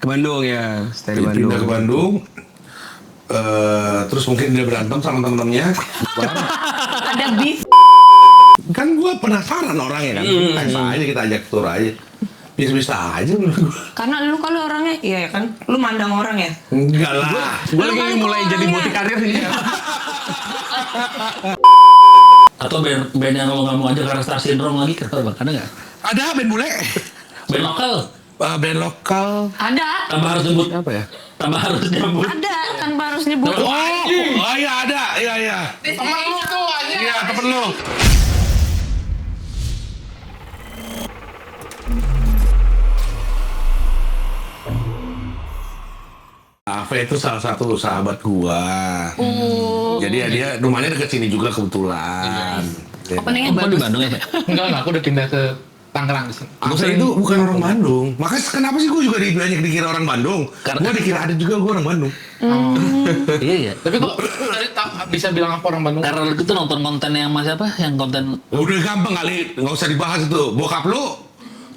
Bandung ya, stay di Bandung. Pindah ke Bandung. Terus mungkin dia berantem sama temen-temennya. Ada beef. Kan gue penasaran orangnya kan. Bisa aja kita ajak tour aja. Bisa-bisa aja menurut gue. Karena lu kalau orangnya, iya kan, lu mandang orang ya. Enggak lah. Gue Lu lagi kan mulai kok jadi orangnya. multi karir nih. Atau band yang nggak mau aja karena Star Syndrome lagi, kata bang, ada nggak? Ada band bule. Band lokal, Band lokal. Ada. tambah harus nyebut, Apa ya? tambah harus nyebut. Ada, tanpa harus nyebut. Oh iya ada, iya. Temen lu tuh aja. Iya temen lu. Ave itu salah satu sahabat gua. Jadi ya dia rumahnya deket sini juga kebetulan. Openingnya Kok di bagus. Bandung ya, Pak? Enggak, aku udah pindah ke Tangerang di sini. Ave itu bukan orang Bandung. Makanya kenapa sih gua juga banyak dikira orang Bandung? Gua dikira ada juga gua orang Bandung. Iya, iya. Tapi kok tadi bisa bilang aku orang Bandung? Karena itu nonton konten yang mas apa? Yang konten Udah gampang kali, nggak usah dibahas itu. Bokap lu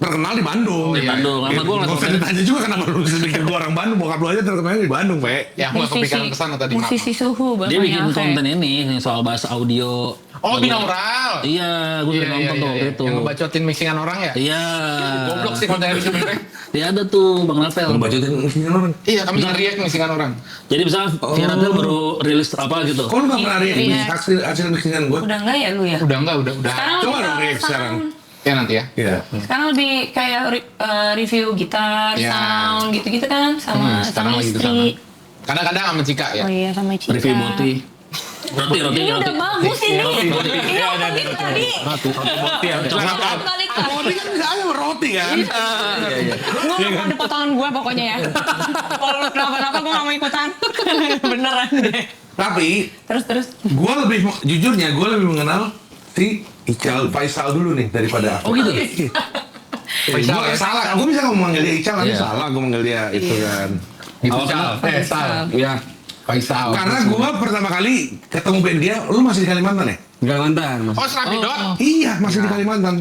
terkenal di Bandung. di Bandung. Apa gue Nggak usah ditanya juga kenapa lu bisa pikir gua orang Bandung. Bokap lu aja terkenalnya di Bandung, Pak. Ya, aku nggak kepikiran kesana tadi. maaf. Musisi suhu dia bikin bapaknya, konten ini yang soal bahasa audio. Oh, binaural. Iya, gue udah nonton tuh waktu itu. Yang ngebacotin mixingan orang ya? Iya. Goblok sih konten itu sebenarnya. Dia ada tuh Bang Rafael. Lu bacotin isinya orang. Iya, kami nge-react mixingan orang. Jadi misalnya Via Rafael baru rilis apa gitu. Kok lu nggak pernah react Iya. hasil mixingan gua? Udah enggak ya lu ya? Udah enggak, udah. Sekarang Coba lebih dong ke react sekarang. Ya nanti ya. Iya. Sekarang lebih kayak review gitar, Ya. sound gitu-gitu kan sama sekarang sama lagi ke istri. sana. Kadang-kadang sama Cika ya. Oh iya sama Cika. Review Boti. Roti. Ini udah bagus ini. Ini Iya, apa gitu tadi? Kenapa? Balik ke Roti kan bisa aja roti kan? Gua nggak mau ada potongan gua pokoknya ya. Kalau lu kenapa-napa gua nggak mau ikutan. Beneran deh. Tapi Terus. gua jujurnya gua lebih mengenal si Ical Faisal dulu nih daripada aku. Oh gitu. Faisal Gua ya? salah, gua bisa ngomong manggil dia Ical, tapi Iya. salah gua manggil dia itu kan. Gitu, Oh, Sal. Faisal. Sal. Iya. Faisal. Karena gua pertama kali ketemu band dia, lu masih di Kalimantan ya? Kalimantan, Mas. Oh, Serapidot. Iya, masih di Kalimantan.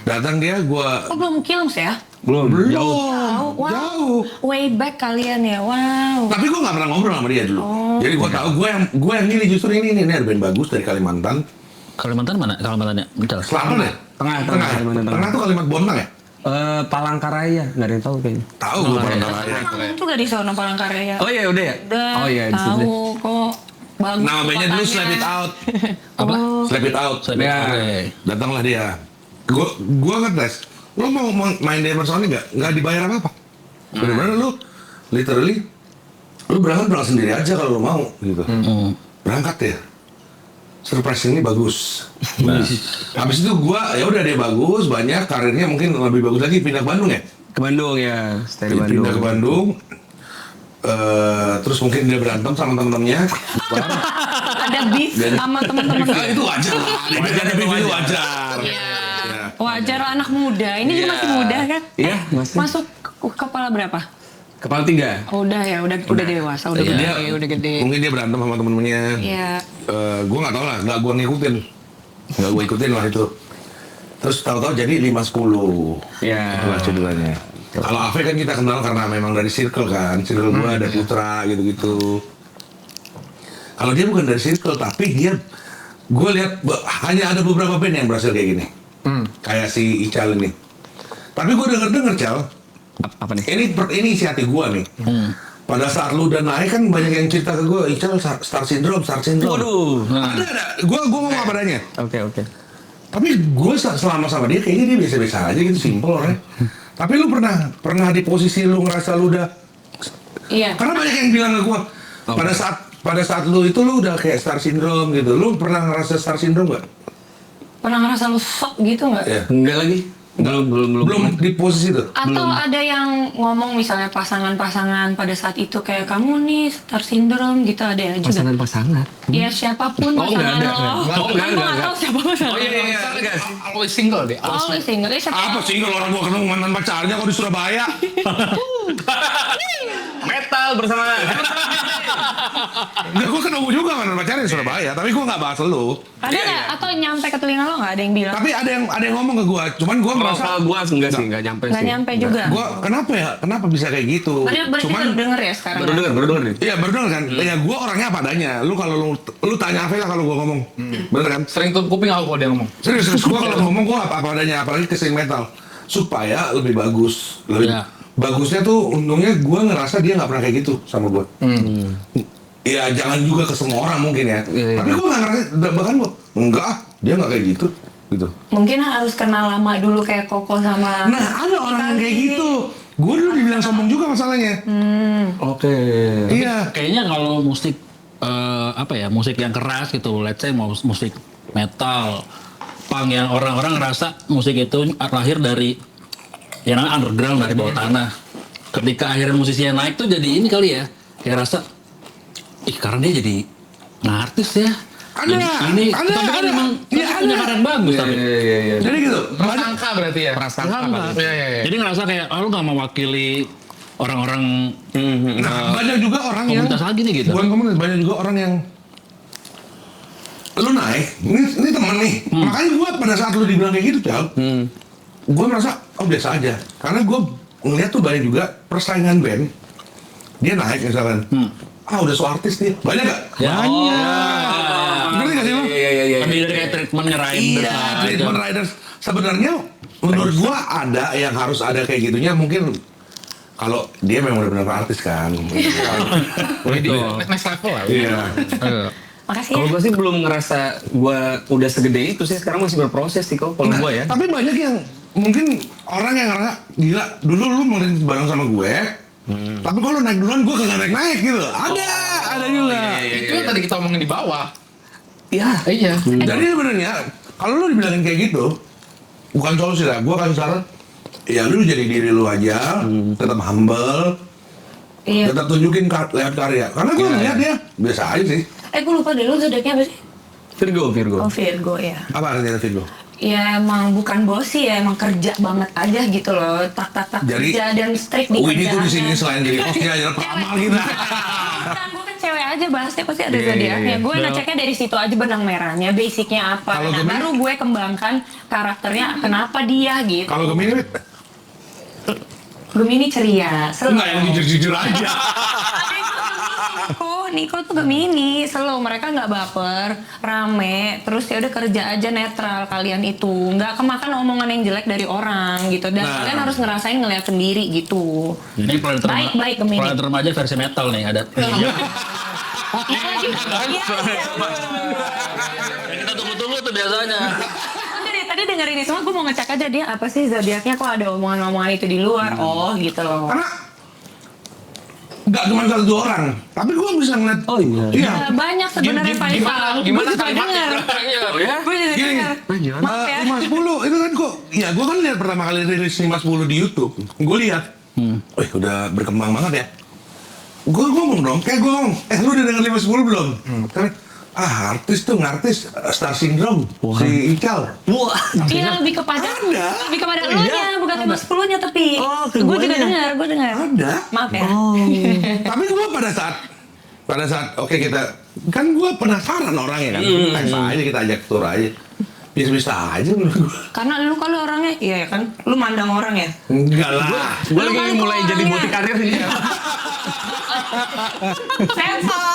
Datang dia, gua Oh belum Kilms ya? Belum. belum Jauh. Wow. jauh. Way back kalian ya. Wow. Tapi gua nggak pernah ngobrol sama dia dulu. Jadi gua tahu gua yang ini justru ini ada band bagus dari Kalimantan. Kalimantan mana? Kalimantannya? Bentar. Selatan ya? Tengah, Kalimantan Tengah. Tengah tuh Kalimat Bontang ya? Palangkaraya, nggak ada yang tahu kayaknya. Tahu gua Palangkaraya. Kamu juga di sana Palangkaraya. Oh iya, udah ya? Udah. Oh iya, di situ deh. Tahu kok. Bagus. Nama bandnya dulu kotanya. Slap It Out. Apa? Slap It Out. Ya. Datanglah dia. Gua ngetes. Lu mau main di Emerson nggak dibayar apa-apa. Bener-bener lu literally lu berangkat sendiri aja kalau lu mau gitu. Berangkat ya. Surprisingly bagus. Nah, habis itu gua ya udah dia bagus, banyak karirnya mungkin lebih bagus lagi pindah ke Bandung ya. Ke Bandung ya, stay di Bandung. Pindah ke Bandung. Terus mungkin dia berantem sama temen-temennya. Ada beef sama teman-teman. Nah, itu wajar lah. Wajar itu wajar. Iya. Wajar lah anak muda. Ini juga masih muda kan? Iya, masih. Masuk kepala berapa? Kepala 3. Oh, udah ya, udah dewasa, udah Dia gede, udah gede. mungkin dia berantem sama temen-temennya. Iya. Gue nggak tahu lah, nggak gue ngikutin, nggak gue ikutin lah itu. Terus tahu-tahu jadi 5-10. Iya. Itulah ceritanya. Kalau Ave kan kita kenal karena memang dari circle kan, circle gue ada Putra gitu-gitu. Kalau dia bukan dari circle, tapi dia, gue lihat hanya ada beberapa band yang berhasil kayak gini. Kayak si Ical ini. Tapi gue denger Cal, Apa nih? ini isi hati gue nih. Pada saat lu udah naik kan banyak yang cerita ke gue, Ical Star Syndrome. Waduh. Ada. Gue ngomong apa adanya. Oke. Tapi gue selama sama dia kayaknya dia biasa-biasa aja gitu, simple orangnya. Tapi lu pernah di posisi lu ngerasa lu udah, Iya. karena banyak yang bilang ke gue, pada saat lu itu lu udah kayak Star Syndrome gitu. Lu pernah ngerasa Star Syndrome gak? Pernah ngerasa lu sok gitu nggak? Iya. Enggak lagi. Belum di posisi itu. Atau ada yang ngomong misalnya pasangan-pasangan pada saat itu kayak kamu nih Star Syndrome gitu, ada ya juga? Pasangan. Ya siapapun Oh, nggak pasangan ada. lo. Nggak, Aku nggak tahu siapa pasangan. Oh iya. Always single deh. Oh, lu single. Siapa? Apa sih kalau orang gua ketemu mantan pacarnya kok di Surabaya? Metal bersama. Enggak, gue ketemu juga mantan pacarnya di Surabaya, tapi gue nggak bahas lu. Ada nggak? Atau nyampe ke telinga lo nggak ada yang bilang? Tapi ada yang ngomong ke gue, cuman gue merasa Kalau gua enggak sih, enggak nyampe Nggak sih. nyampe juga. gue kenapa ya? Kenapa bisa kayak gitu? Berarti Cuman baru denger ya sekarang? Baru denger nih. iya baru dengar kan? Ya gue orangnya apa adanya. Lu kalau lu tanya apa lah kalau gue ngomong, bener kan? Sering tutup kuping aku kalau dia ngomong. Serius, gue kalau ngomong gue apa adanya, apalagi kesini metal supaya lebih bagus, lebih Ya. bagusnya tuh untungnya gue ngerasa dia nggak pernah kayak gitu sama gue. Ya jangan juga ke semua orang mungkin ya. Iya. Tapi gue nggak ngerasa, bahkan gue enggak, dia nggak kayak gitu. Gitu. Mungkin harus kenal lama dulu kayak Koko sama. Nah ada orang yang kayak gitu. Gue dulu dibilang sombong juga masalahnya. Oke. Iya. Kayaknya kalau musik musik yang keras gitu, let's say mau musik metal, punk yang orang-orang ngerasa musik itu lahir dari yang namanya underground, dari bawah tanah. Ketika akhirnya musisinya naik tuh jadi ini kali ya, kayak rasa karena dia jadi artis ya. Ada, Ini ada, tapi kan ada. emang Iya, punya ada. karya yang bagus tapi. Iya. Jadi gitu. Prasangka berarti ya? Prasangka. Iya, iya, iya. Jadi ngerasa kayak lu gak mewakili orang-orang Nah banyak juga orang yang komunitas lagi nih gitu. bukan komunitas, banyak juga orang yang lu naik, ini temen nih. Makanya gue pada saat lu dibilang kayak gitu, Cal, gue merasa oh biasa aja. Karena gue ngeliat tuh banyak juga persaingan band, dia naik misalkan, udah so artis nih, banyak gak? Banyak. Ngerti gak sih lu? Iya. Lebih dari kayak treatment ngerain Iya, treatment riders. Sebenarnya menurut gua ada yang harus ada kayak gitunya mungkin kalau dia memang benar-benar artis kan. Next level lah. Iya. Makasih Kalau ya. gua sih belum ngerasa gua udah segede itu sih, sekarang masih berproses sih kok kalau gua ya. Tapi banyak yang mungkin orang yang ngerasa gila dulu lu merintis bareng sama gue. Tapi kalau naik duluan gue kagak naik-naik gitu. Ada juga. Itu yang tadi kita omongin di bawah. Iya. Iya. Jadi sebenarnya kalau lu dibilangin kayak gitu, bukan solusi lah. Gua kasih saran, ya lu jadi diri lu aja, tetap humble, Iya. tetap tunjukin lewat karya. Karena gua ngeliat dia biasa aja sih. Gue lupa deh, lu zodiaknya apa sih? Virgo. Oh, Virgo ya. Apa artinya Virgo? Ya emang bukan bosi ya, emang kerja banget aja gitu loh. Tak Jadi, kerja dan strict di Winnie tuh di sini kerjaannya. selain jadi hostnya aja peramal gitu. Bukan, gue kan cewek aja bahasnya pasti ada Iya, zodiaknya. iya. Gue ngeceknya dari situ aja benang merahnya, basicnya apa. Kalau Nah, Gemini? baru gue kembangkan karakternya kenapa dia gitu. Kalau Gemini, Gemini ceria, slow. enggak yang jujur-jujur aja. Niko tuh Gemini, slow, mereka nggak baper, rame, terus ya udah kerja aja netral kalian itu, nggak kemakan omongan yang jelek dari orang gitu, dan Nah. kalian harus ngerasain ngeliat sendiri gitu. Ini Baik, Gemini. planet remaja versi metal nih ada. Iya lagi, iya. Kita tunggu-tunggu tuh biasanya. Udah deh, tadi dengerin ini semua, gue mau ngecek aja dia apa sih zodiaknya, kok ada omongan-omongan itu di luar, oh gitu loh. Karena nggak cuma satu dua orang, tapi gua bisa ngeliat. Oh iya. Iya. Ya, banyak sebenarnya Faisal. Gimana Gue juga kalimatnya? denger. Oh ya? Gue juga Gini, denger. Maaf ya. 510 itu kan kok, ya gua kan lihat pertama kali rilis 510 di YouTube, gua lihat, wih udah berkembang banget ya. Gua ngomong dong, gua ngomong, lu udah denger 510 belum? Karena, artis tuh ngartis Star Syndrome, si Ical. Wah. Iya, lebih kepada Ada. lebih kepada Oh, lu iya? nya, bukan 510-nya tapi. Oh, ke Gue juga guanya. gue dengar. Ada. Maaf ya. Tapi gua pada saat oke kita, kan gua penasaran orangnya kan, teks aja kita ajak tour aja. Bisa-bisa aja menurut gua. Karena lu kalau orangnya, iya kan, lu mandang orang ya. Enggak lah. Gua Lu lagi kan mulai kok jadi orangnya. multi karir nih. Sensor.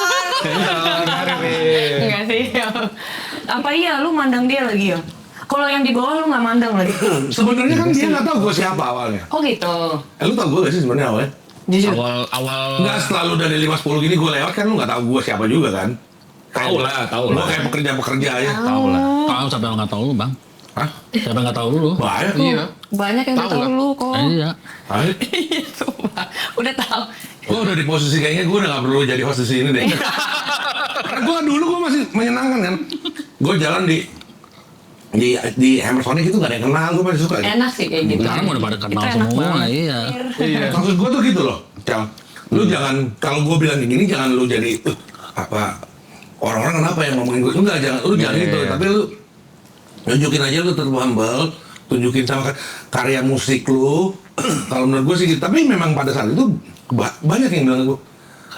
Enggak sih. Apa iya lu mandang dia lagi ya? Kalau yang di bawah lu nggak mandang lagi. Sebenarnya kan dia nggak tahu gua siapa awalnya. Oh gitu. Lu tau gua gak sih sebenarnya awalnya? Jujur. Awal Nggak selalu dari 510 gini gua lewat kan lu nggak tahu gua siapa juga kan? Tahu lah. Gua kayak pekerja aja. tahu lah. Tahu siapa yang nggak tahu lu, Bang? Hah? Siapa yang nggak tahu lu? Banyak kok. Iya. Banyak yang Tahu udah tahu lah. lu kok. Iya. Banyak. Iya, sumpah. Udah tahu. Gua udah di posisi kayaknya gua udah nggak perlu jadi host di sini deh. Karena gua dulu gua masih menyenangkan kan. Gua jalan di Hammersonic itu nggak ada yang kenal, gua masih suka. Enak sih kayak gitu. Sekarang udah pada kenal Itu enak semua, banget. iya. Iya. Maksud gua tuh gitu loh, Cal. Lu jangan, kalau gua bilang kayak gini jangan lu jadi apa orang-orang kenapa yang ngomongin gua, enggak, jangan lu jangan gitu, tapi lu tunjukin aja lu tetap humble, tunjukin sama karya musik lu. Kalau menurut gua sih gitu. Tapi memang pada saat itu banyak yang bilang gua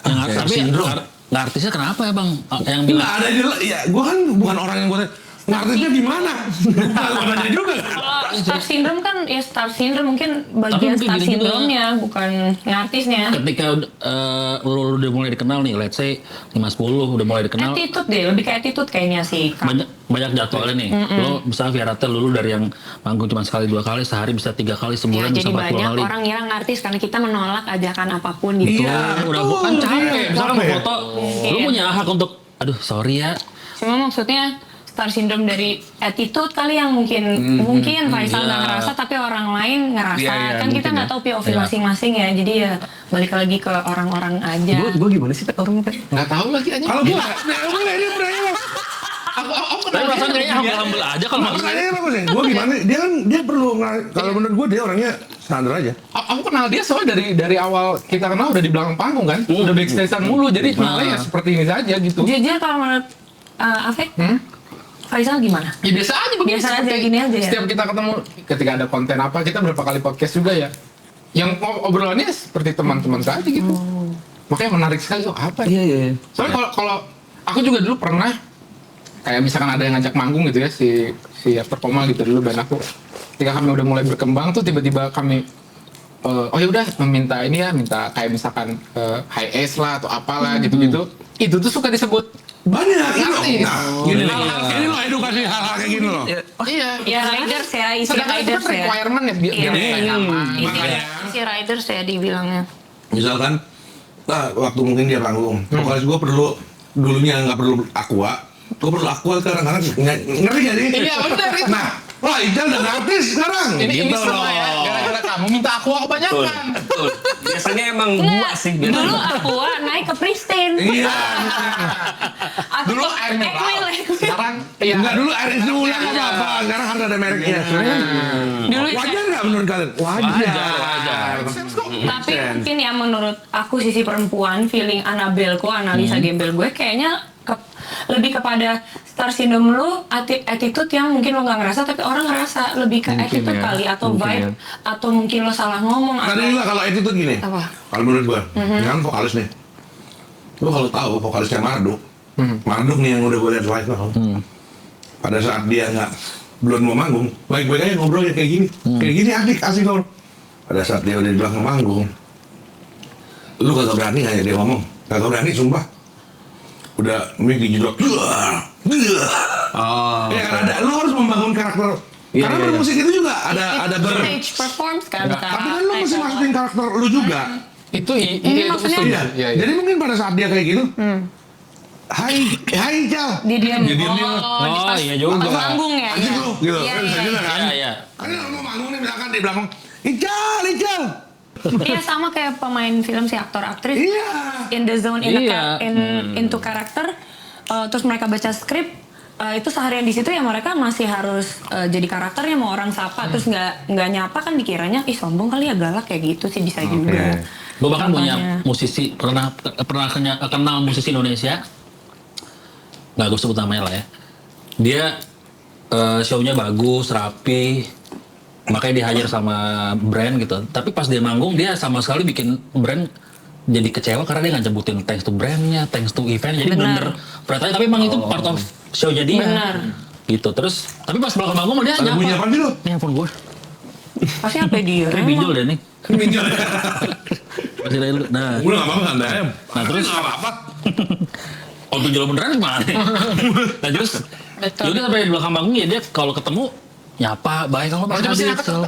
Yang tapi sindrom. Nggak artisnya kenapa ya bang? Yang bilang Nggak ada ya gue kan bukan orang yang gue ngartisnya gimana? Bukan nanya juga. Kalau star syndrome kan ya star syndrome mungkin bagian mungkin star gini juga. syndrome-nya bukan ngartisnya. ketika lu udah mulai dikenal nih, let's say 5-10 udah mulai dikenal, Attitude deh, lebih ke attitude kayaknya sih. banyak jadwalnya nih. Lo misalnya Via Ratel dulu dari yang manggung cuma sekali 2 kali, sehari bisa 3 kali, Ya, sebulan bisa jadi 40 banyak kali. orang ngira ngartis karena kita menolak ajakan apapun gitu. Iya. Udah Betul, bukan capek. iya, Misalkan mau capek. foto, lu punya hak untuk, aduh sorry ya. Cuma maksudnya star syndrome dari attitude kali yang mungkin Faisal nggak Iya. ngerasa tapi orang lain ngerasa. Iya, iya, Kan kita mungkin nggak ya. tahu POV Iya. masing-masing ya. Jadi ya balik lagi ke orang-orang aja. Gue gimana sih orangnya? Nggak tahu lagi aja. Kalau gue, ini berani. Aku Tapi kenal perasaan dia kayaknya humble aja kalau maksudnya. Makanya bagus nih. Gue gimana? Dia perlu kalau menurut gue dia orangnya standar aja. Aku kenal dia soalnya dari awal kita kenal udah di belakang panggung kan, udah backstage-an mulu, jadi kenalnya ya seperti ini saja gitu. Jujur kalau menurut Afek, Faisal gimana? Ya biasa aja begini. Biasa aja, seperti gini aja ya? Setiap kita ketemu, ketika ada konten apa, kita berapa kali podcast juga ya. Yang obrolannya seperti teman-teman saja gitu. Makanya menarik sekali, oh apa ya? Iya. Soalnya kalau aku juga dulu pernah kayak misalkan ada yang ngajak manggung gitu ya si After Koma gitu dulu band aku. Ketika kami udah mulai berkembang tuh tiba-tiba kami oh ya udah meminta ini ya, minta kayak misalkan high S lah atau apalah gitu-gitu. Itu tuh suka disebut Banyak gitu. Artis. Nah, gini loh edukasi hal-hal kayak gini loh. iya. Ya riders ya, isi Sedangkan itu riders kan ya. requirement ya biar Iya, bisa nyaman. isi riders ya dibilangnya. Misalkan, waktu mungkin dia panggung, vokalis gue perlu dulunya nggak perlu aqua, gue perlu aqua sekarang karena ngerti gak sih? Iya benar itu. Nah, wah Ijal dan artis sekarang. Ini Gitu semua ya, loh. gara-gara kamu minta aku kebanyakan. Betul. Biasanya emang gua sih Dulu biasanya. Aqua naik ke Pristine. Iya. Atau Dulu ke air mineral, Equil. sekarang iya. Enggak dulu air itu ulang apa? Sekarang harus ada mereknya. Dulu Wajar nggak menurut kalian? Wajar. Tapi mungkin ya menurut aku sisi perempuan, feeling Annabelle-ku, analisa gembel gue kayaknya lebih kepada star syndrome lu, attitude yang mungkin lo nggak ngerasa tapi orang ngerasa, lebih ke Mungkin attitude ya, kali atau mungkin vibe ya. atau mungkin lo salah ngomong Tadi atau juga kalau attitude gini. Apa? Kalau menurut gua, kan vokalis nih. Lu kalau tahu vokalisnya Marduk, Marduk nih yang udah gua lihat live now. Pada saat dia belum mau manggung, baik-baik aja ngobrolnya kayak gini. Kayak gini asik ngobrol. Pada saat dia udah di belakang manggung, lu kagak berani aja dia ngomong. Kagak berani sumpah. Udah mic dijedok. Oh. Ya kan ada, lu harus membangun karakter. Iya, Karena iya, iya. bermusik itu juga ada stage performance kan. tapi kan lu mesti masukin karakter lu juga. Itu Ini maksudnya- setuju. Iya. Iya. Jadi mungkin pada saat dia kayak gitu, hai Cal. Dia diam. Dia diam. Oh iya juga. Manggung ya. Anjing lu, gitu. Iya, Kan bisa iya, juga kan? Iya, iya. Kan lu mau manggung nih misalkan di belakang, Ical. Iya sama kayak pemain film si aktor aktris Iya. in the zone in the Iya. into karakter terus mereka baca skrip itu seharian di situ ya mereka masih harus jadi karakternya mau orang sapa terus nggak nyapa kan dikiranya ih sombong kali ya galak kayak gitu sih bisa juga. Gue bahkan punya Contohnya. musisi, pernah kenal musisi Indonesia, nggak gue sebut namanya lah ya. Dia show-nya bagus, rapi, makanya dia hire sama brand gitu. Tapi pas dia manggung dia sama sekali bikin brand jadi kecewa karena dia nggak nyebutin thanks to brandnya, thanks to event. Jadi Benar. bener beratanya, tapi emang itu part of show-nya dia. Benar. Gitu. Terus tapi pas belakang manggung dia Ada bunyi apa sih lu? Ini handphone gue. Pasti apa dia? Kayak pinjol deh nih. Pinjol. Masih lain dulu. Nah, Udah nggak apa-apa santai. Nah, terus- nggak apa-apa. oh pinjol beneran gimana? Nah terus, Betul. yaudah sampai di belakang panggung ya dia kalau ketemu nyapa, baik kalau Mas Coba sini Adit. aku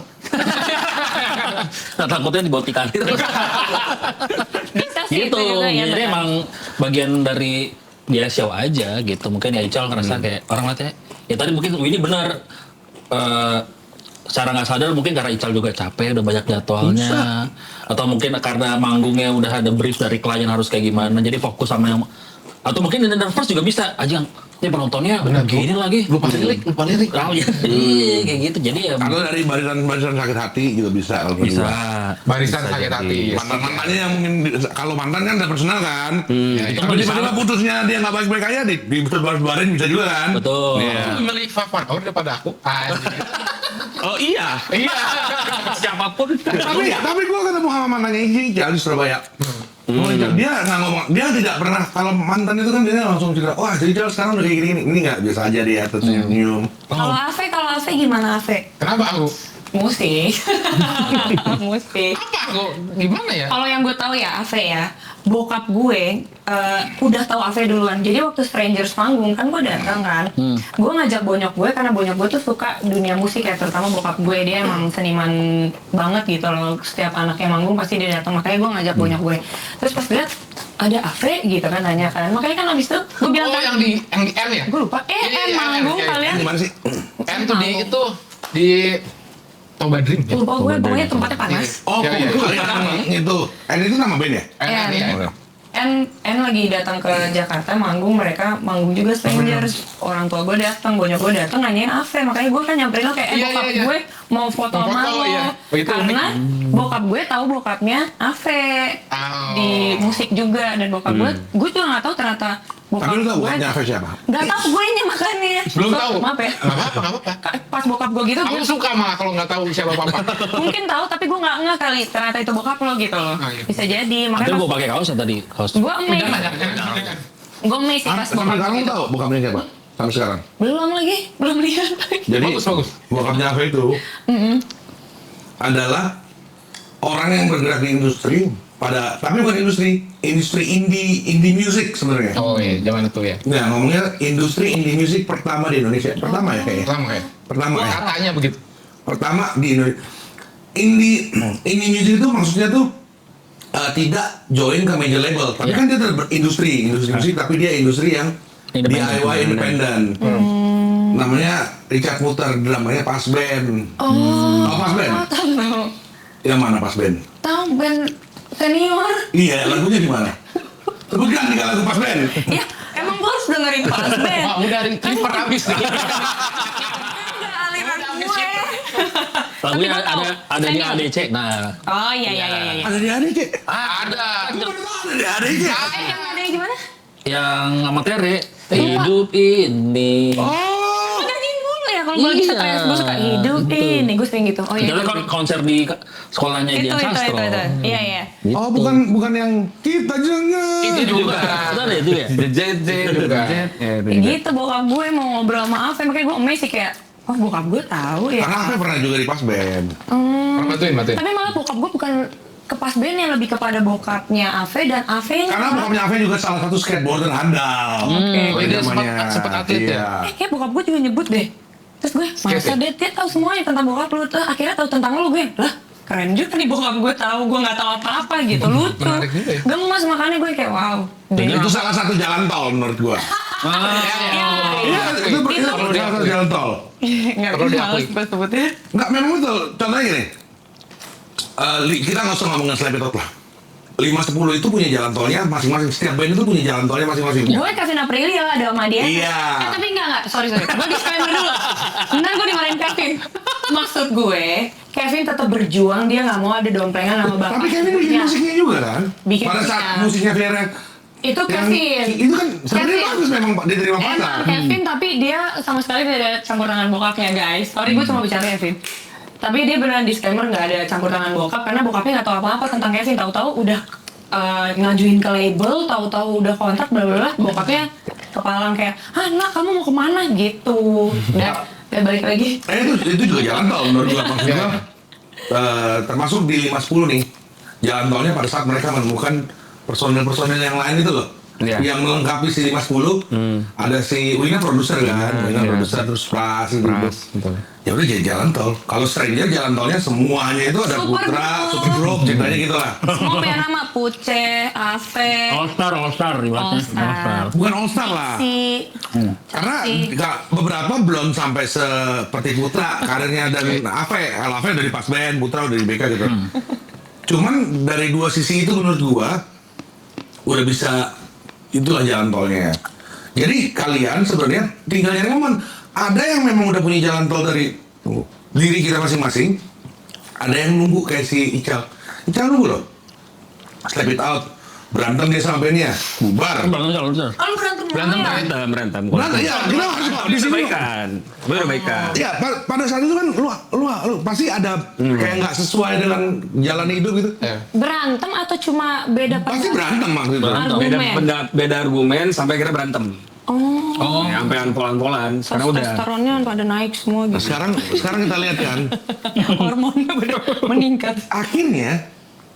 Nah takutnya dibawa ikan gitu. Bisa sih Gitu, itu juga ya. jadi benar. emang bagian dari dia show aja gitu. Mungkin ya Ical ngerasa kayak orang liatnya, ya tadi mungkin ini benar. Secara nggak sadar mungkin karena Ical juga capek, udah banyak jadwalnya, atau mungkin karena manggungnya udah ada brief dari klien harus kayak gimana, jadi fokus sama yang, atau mungkin nervous juga bisa, aja ini penontonnya gini lagi, Lupa lirik. oh iya, iya, kayak gitu, jadi ya Atau dari barisan sakit hati juga bisa. Kalau bisa. berdua. Barisan sakit hati. Mantan-mantannya yang mungkin kalau mantan kan udah personal kan. Ya, Tapi tiba-tiba putusnya dia nggak baik-baik aja di baris-barin bisa juga kan. Betul. Iya. Aku memilih Fafan daripada aku. Anjing. Oh iya. Iya. Siapapun. Tapi gue ketemu sama mantannya Ical di Surabaya. Dia nggak ngomong, dia tidak pernah, kalau mantan itu kan dia langsung cerita, wah jadi Jal sekarang udah kayak gini, ini nggak biasa aja dia terus senyum. Kalau Ave gimana Ave? Kenapa aku? Musik. Musik. Apa aku? Gimana ya? Kalau yang gue tahu ya Ave ya, bokap gue udah tahu Ave duluan. Jadi waktu Strangers manggung kan gue datang kan, gue ngajak bonyok gue karena bonyok gue tuh suka dunia musik ya, terutama bokap gue, dia emang seniman banget gitu loh. Setiap anaknya manggung pasti dia datang, makanya gue ngajak bonyok gue. Terus pas lihat ada Ave gitu kan, nanya kan, makanya kan abis itu gue bilang Oh, kan, yang di N ya? gue lupa, Iya, manggung iya, iya. kalian. Gimana sih? N tuh di itu di Toba Dream ya? Lupa gue, pokoknya tempatnya panas. Oh, Iya, iya. yang itu. itu nama band ya? N ya? N lagi datang ke Jakarta manggung, mereka manggung juga Strangers. Orang tua gue datang, bonyok gue datang nanyain Ave, makanya gue kan nyamperin lo kayak Iya, bokap iya, iya. gue mau foto Mau sama foto, lo. iya. Begitu Karena bokap gue tahu bokapnya Ave Oh. di musik juga, dan bokap gue juga nggak tahu ternyata bokap Tapi lu tau gue bokapnya Ave siapa? nggak tahu gue ini makanya. Belum So, tahu. maaf ya. Nggak apa-apa, nggak apa-apa. Pas bokap gue gitu, Aku gue suka malah kalau nggak tahu siapa papa. mungkin tahu tapi gue nggak kali ternyata itu bokap lo gitu loh. Oh, iya. Bisa jadi, Tapi makanya gue pakai kaos ya tadi, kaos. gue amazed. Jangan. Gue amazed sih pas Sampai bokap sekarang gue lu gitu. tau bokapnya siapa? Sampai sekarang. Belum lagi, belum lihat. Jadi Bagus. bokapnya Ave itu adalah orang yang bergerak di industri tapi bukan industri indie music sebenarnya. Oh iya, zaman itu ya. Nah, ngomongnya industri indie music pertama di Indonesia. Pertama ya kayaknya. Pertama ya. Pertama ya. Katanya begitu. Pertama di Indonesia. Indie music itu maksudnya tuh tidak join ke major label, tapi kan dia tetap industri musik, tapi dia industri yang Independen. DIY independen. Namanya Richard Muter, namanya Pas Band. Oh, Pas Band? tahu. Yang mana Pas Band? Tahu band senior. Iya, lagunya di mana? Sebutkan 3 lagu Pas Band. Ya, emang gue harus dengerin pas band. Wah, udah river habis nih. Enggak aliran gue. Lagunya Tapi gua tahu, ada di senior. ADC. Nah, Oh iya. Ada di ADC. Ada. Aku baru tahu ada di ADC. Yang ada yang gimana? yang sama Tere, hidup ini. Oh. Nyanyiin mulu ya kalau gue lagi Iya, stres, gue suka hidup betul. ini, gue sering gitu. Oh iya. Kecuali kan konser di sekolahnya Itu. Dian Sastro. Iya. Oh, bukan yang kita jangan. Itu juga. Itu ada itu ya? Jet, juga. Kayak gitu bokap gue mau ngobrol sama Ave, makanya gue amazed sih kayak, oh bokap gue tahu ya. Karena aku pernah juga di Pas Band. Bantuin. Tapi malah bokap gue bukan ke pas band, yang lebih kepada bokapnya Ave, dan Ave yang Karena bokapnya Ave juga salah satu skateboarder handal. Oke. Oh, dia Namanya. sempat atlet ya? Iya. kayak bokap gue juga nyebut deh. Terus gue, masa dia tahu semuanya tentang bokap lu, tuh akhirnya tahu tentang lu. Gue, lah keren juga nih bokap gue tahu, gue nggak tahu apa-apa gitu. Lucu, Menarik juga ya. gemas, makanya gue kayak wow. Itu salah satu jalan tol menurut gua. Iya, itu salah satu jalan tol. Nggak Perlu bisa diakui. males sebutnya. Enggak, memang betul. Contohnya gini. Kita nggak usah ngomongin Slepitot lah. 510 itu punya jalan tolnya masing-masing. Setiap band itu punya jalan tolnya masing-masing. Gue Kevin Aprilio ada sama dia. Iya. Tapi enggak. Sorry. Gue disclaimer dulu. Ntar gue dimarahin Kevin. Maksud gue, Kevin tetap berjuang, dia nggak mau ada domplengan sama bapak. Tapi Kevin bikin musiknya juga kan? Bikin Pada saat musiknya. musiknya Vera Itu yang- Kevin. itu kan sebenarnya Kevin. bagus memang Pak, diterima pasar. Emang Kevin, tapi dia sama sekali tidak ada campur tangan bokapnya guys. Sorry, gue cuma bicara Kevin. Tapi dia beneran disclaimer nggak ada campur tangan bokap, karena bokapnya nggak tahu apa-apa tentang Kevin. Tahu-tahu udah ngajuin ke label, tahu-tahu udah kontrak, bla bla bla. Bokapnya kepalang kayak, ah nak kamu mau kemana gitu. Udah balik lagi. Itu juga jalan tol menurut gua maksudnya. Termasuk di 510 nih. Jalan tolnya pada saat mereka menemukan personil-personil yang lain itu loh. Iya. Yang melengkapi si 510 ada si Wina produser kan, Wina iya. produser terus Pras gitu. Betul. Ya udah jadi jalan tol. Kalau Stranger jalan tolnya semuanya itu ada Super Putra, Group. Super Group, ceritanya gitu lah. Semua punya nama, Puce, Ave, All Star, ibaratnya. All-Star. All Star. Bukan All Star lah. si Karena beberapa belum sampai seperti Putra karirnya dan Ave, kalau Ave dari Pas Band, Putra udah di BK gitu. Cuman dari dua sisi itu menurut gua udah bisa, itulah jalan tolnya. Jadi kalian sebenarnya tinggal nyari momen. Ada yang memang udah punya jalan tol dari diri kita masing-masing. Ada yang nunggu kayak si Ical. Ical nunggu loh. Step It Out berantem dia sama bandnya, bubar. Berantem kalau udah. Oh, lu berantem Berantem, ya? Berantem. Berantem ya, kita harus di Udah sini. baikan. Udah baikan. Ya, pada saat itu kan lu pasti ada kayak nggak sesuai dengan jalan hidup gitu. Berantem atau cuma beda Pasti pendapat? berantem maksudnya. Beda argumen sampai akhirnya berantem. Oh, Ya, sampai polan-polan. Sekarang udah. testosteronnya pada naik semua Nah, gitu. sekarang kita lihat kan, Hormonnya bener meningkat. akhirnya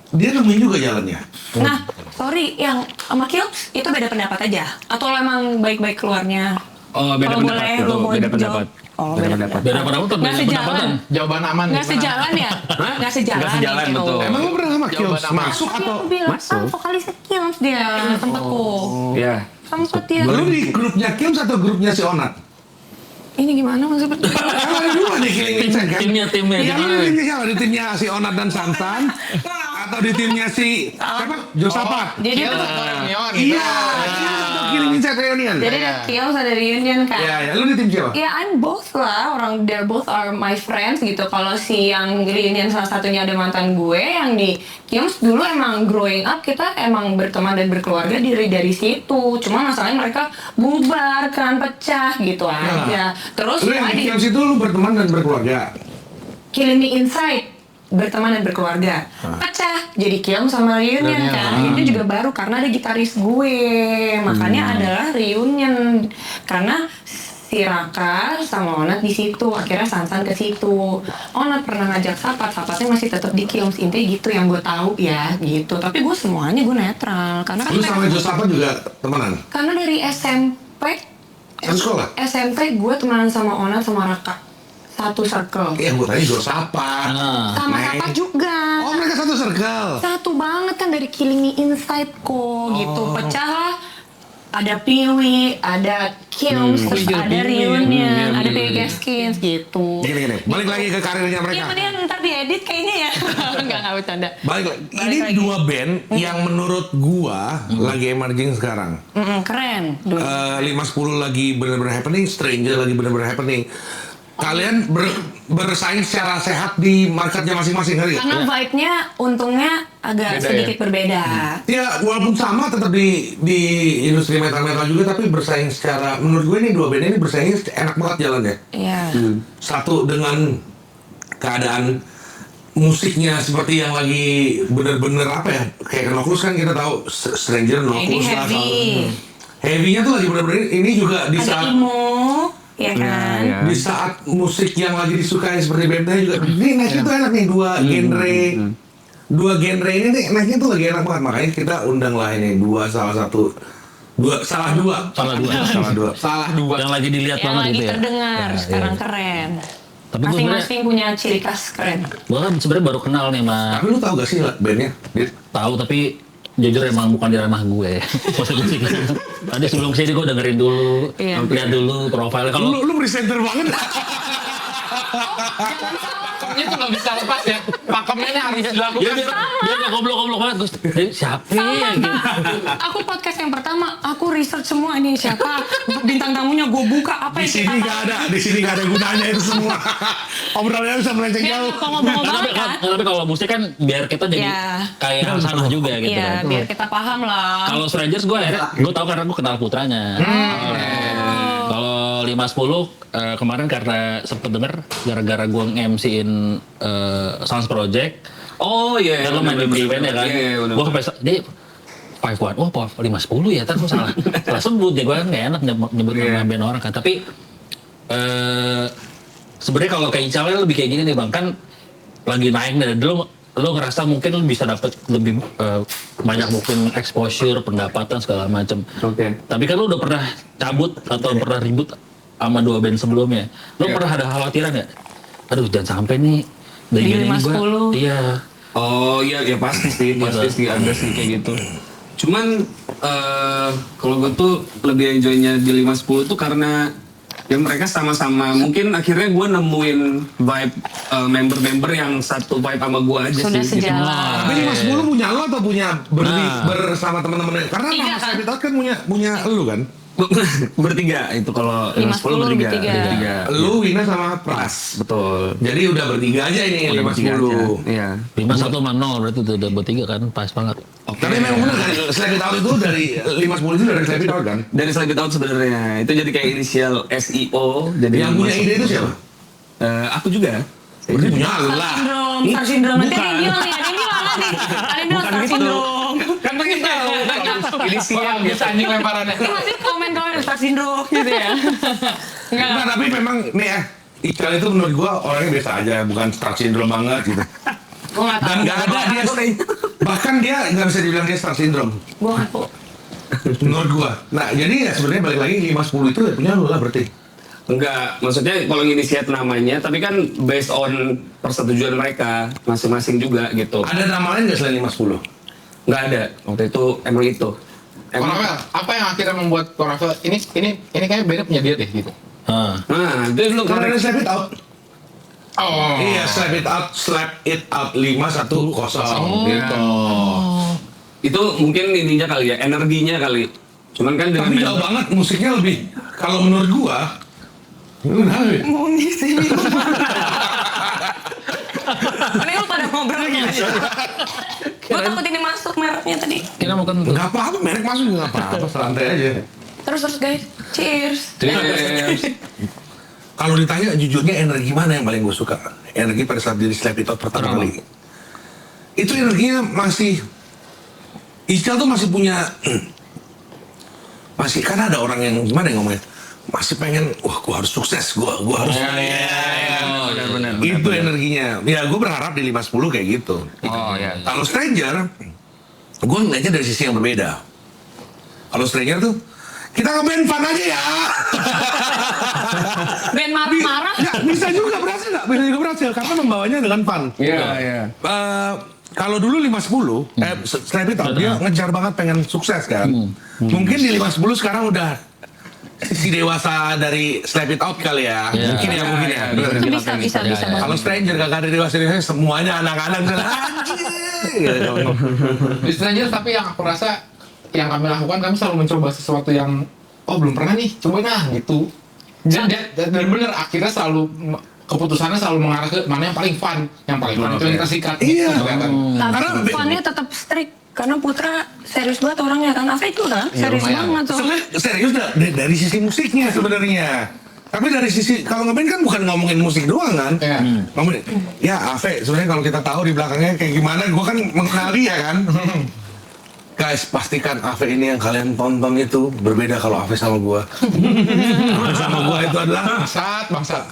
dia nemuin juga jalannya. Nah, sorry, yang sama Kills itu beda pendapat aja? Atau lo emang baik-baik keluarnya? Oh, beda Kalau pendapat boleh, itu, lo mau beda jawab. pendapat. Oh, Beda beda pendapat. Beda pendapat atau Nggak beda sejalan. pendapatan? Jawaban aman. Nggak gimana? sejalan ya? Nggak sejalan. Nggak sejalan, gitu. betul. Emang lu pernah sama Kills Jawaban apa? masuk atau? Aku bilang, Masuk. vokalisnya Kills dia, sempet kok. Iya. Sempet dia. Lu di grupnya Kills atau grupnya si Onat? Ini gimana maksudnya? Kan ada dua nih Killing Insect kan? Timnya Iya, lu di timnya siapa? Di timnya si Onat dan Sansan? Atau di timnya si siapa? Josapat? Jadi Kills tuh, atau Reunion? Iya, Kills atau Killing Insect Reunion? jadi ada Kills, ada Reunion kan? Iya, lu di tim siapa? Ya, I'm both lah. They're both are my friends gitu. Kalau si yang Reunion salah satunya ada mantan gue, yang di Kills dulu emang growing up kita emang berteman dan berkeluarga dari situ. Cuma masalahnya mereka bubar kan, pecah gitu aja. Terus Lu yang di di Kills itu lu berteman dan berkeluarga? Killing Me Inside berteman dan berkeluarga pecah jadi Kills sama Reunion kan. Ini juga baru karena ada gitaris gue, makanya adalah Reunion karena si Raka sama Onat di situ, akhirnya Sansan ke situ. Onat pernah ngajak Sapatnya masih tetap di Kills, intinya gitu yang gue tahu ya gitu. Tapi gue semuanya gue netral karena kan Lu sama Josapat juga temenan? karena dari SMP Satu sekolah? SMP gue temenan sama Onat sama Raka, satu circle. Iya, gue tanya Josapat. Nah, Sama Neng. Sapat juga. Oh, mereka satu circle. Satu banget kan dari Killing Me Inside kok gitu. Pecah lah. Ada Piwi, ada Kills, terus ada Reunion, ada Pegaskins gitu. Gini, balik lagi ke karirnya Ya mereka. mendingan ntar diedit kayaknya ya. Enggak bercanda. Balik lagi. Balik Ini lagi. dua band yang menurut gua lagi emerging sekarang. Keren. Duh. 510 lagi bener-bener happening, Stranger lagi bener-bener happening. Kalian bersaing secara sehat di marketnya masing-masing kali ya? Karena vibe-nya untungnya agak Beda sedikit berbeda. Ya, walaupun sama tetap di industri metal-metal juga, tapi bersaing secara, menurut gue ini dua band ini bersaingnya enak banget jalannya. Iya. Satu dengan keadaan musiknya seperti yang lagi bener-bener apa ya, kayak Noklus kan kita tahu Stranger, Ini Noklus lah. heavy. Heavy-nya tuh lagi bener-bener ini juga di Ada saat emo, ya kan? ya. di saat musik yang lagi disukai seperti bandnya juga ini naiknya tuh enak nih dua genre ini nih naiknya tuh lagi enak banget, makanya kita undang lah ini salah dua Salah dua. yang lagi dilihat Yang banget lagi gitu ya. terdengar, sekarang keren. Tapi gue sebenarnya, Masing-masing punya ciri khas keren. gue kan sebenarnya baru kenal nih sama tapi lu tau gak sih bandnya? tahu tapi jujur emang bukan di ranah gue. Maksud gue sih gitu. Tadi sebelum sini gue dengerin dulu, Iya. lihat dulu profilnya. Kalau lu presenter banget. Pakemnya tuh nggak bisa lepas ya. Pakemnya ini harus dia dilakukan. dia nggak goblok-goblok banget terus siapa ya gitu. Aku podcast yang pertama, aku research semua ini siapa bintang tamunya, gue buka apa Di yang sini gak ada, gunanya itu semua. Obrolannya bisa melenceng Biar jauh. kalau ngobrol Nah, banget kan. tapi kalau musik kan biar kita jadi Iya. kayak sana juga gitu Iya, kan. biar kita paham lah. Kalau Strangers gue tahu karena gue kenal putranya. Kalau 510 kemarin karena sempet denger gara-gara gue nge-MC-in Sounds Project. Oh iya. Dan lo main di eventnya kan. Iya, bener. Gue sampai dia 51, oh 510 ya, ntar gue salah sebut ya, gue kan gak enak nyebut nama band orang kan. Tapi sebenarnya kalau kayak Icalnya lebih kayak gini nih bang, kan lagi naik dari dulu. Lo ngerasa mungkin lo bisa dapet lebih banyak mungkin exposure, pendapatan segala macem. Oke. Tapi kan lo udah pernah cabut atau pernah ribut sama dua band sebelumnya. Lo pernah ada khawatiran ya? Aduh jangan sampai nih dari Jadi band ini 510. iya. Oh iya, ya pasti sih ada sih kayak gitu. Cuman kalau gue tuh lebih enjoynya di 510 tuh karena ya mereka sama-sama mungkin akhirnya gue nemuin vibe member-member yang satu vibe sama gue aja Sudah sih. sejalan. Tapi 510 punya lo atau punya bersama teman-teman? Karena Tiga, Mas kan? Habitat kan punya lu kan? bertiga itu kalau 5-10 bertiga. bertiga. Lu Wina sama Pras. Betul. Jadi udah bertiga aja ini Udah bertiga aja. 5-10. Iya. 5-1 sama 0 berarti udah bertiga kan, pas banget. Tapi memang benar kan, Slap It Out itu dari 5-10 itu dari Slap It Out kan? Dari Slap It Out sebenarnya. Itu jadi kayak inisial SEO. Jadi Yang punya ide itu siapa? Aku juga. Berarti punya lu lah. Star syndrome. Nanti ada yang bilang nih, ada yang bilang nanti. Ada yang bilang star syndrome. Kan pengen tahu. Inisial Bisa anjing lemparannya. Ini masih komen-komen star syndrome gitu ya. Enggak, tapi memang nih ya, Iqbal itu menurut gua orangnya biasa aja, bukan star syndrome banget gitu. Gue nggak tahu. Dan nggak ada dia, bahkan dia nggak bisa dibilang dia star syndrome. Gue nggak tahu. Menurut gua. Nah, jadi ya sebenarnya balik lagi 5-10 itu ya punya lu lah berarti. Enggak, maksudnya kalau inisiat namanya, tapi kan based on persetujuan mereka masing-masing juga gitu. Ada nama lain nggak selain 5-10? Nggak ada, waktu itu emang itu. Koravel, apa yang akhirnya membuat Koravel ini kayaknya beda punya dia deh gitu. Nah, itu lu Karena kan ada Slap It Out. Oh. Iya, Slap It Out 5-1-0 gitu. itu mungkin ininya kali ya, energinya kali. Cuman kan dengan Tapi jauh banget musiknya lebih. Kalau menurut gua, lu kenapa ya? Ini lu pada ngobrol gitu. Gue takut ini masuk mereknya tadi. Kita mau kentut. Nggak apa-apa, merek masuk juga nggak apa-apa, santai aja. Terus guys, cheers. Kalau ditanya jujurnya energi mana yang paling gue suka? Energi pada saat jadi Slap It Out pertama kali. Itu energinya masih Iqbal tuh masih punya masih kan ada orang yang gimana ya ngomongnya? Masih pengen, wah gue harus sukses, gue harus benar-benar. itu energinya. Ya gue berharap di 5-10 kayak gitu. Oh ya. Kalau Stranger, gue ngeliatnya dari sisi yang berbeda. Kalau Stranger tuh, kita nge-band fun aja ya. Band marah. Ya, bisa juga berhasil nggak? Bisa juga berhasil, karena membawanya dengan fun. Iya, iya. Kalau dulu 5-10, Slap It Out, dia ngejar banget pengen sukses kan. Mungkin di 5-10 sekarang udah sisi dewasa dari Slap It Out kali ya. Iya. Mungkin ya. Bener. Bisa banget. Kalau Stranger gak ada dewasa, semuanya anak-anak. Di Stranger, tapi yang aku rasa yang kami lakukan, kami selalu mencoba sesuatu yang belum pernah nih, cobain lah gitu. Dan bener akhirnya selalu keputusannya selalu mengarah ke mana yang paling fun itu yang kita sikat. Iya. Gitu, kelihatan. Tapi Karena- funnya tetap strict. Karena Putra serius banget orangnya kan. Afif juga serius lumayan. banget tuh. Sebenarnya serius dari sisi musiknya sebenarnya. Tapi dari sisi kalau ngeband kan bukan ngomongin musik doang kan. Iya. Ngomongin ya Ave sebenarnya kalau kita tahu di belakangnya kayak gimana, gua kan mengenal dia kan. Guys, pastikan Ave ini yang kalian tonton itu berbeda kalau Ave sama gua. Ave sama gua itu adalah Bangsat.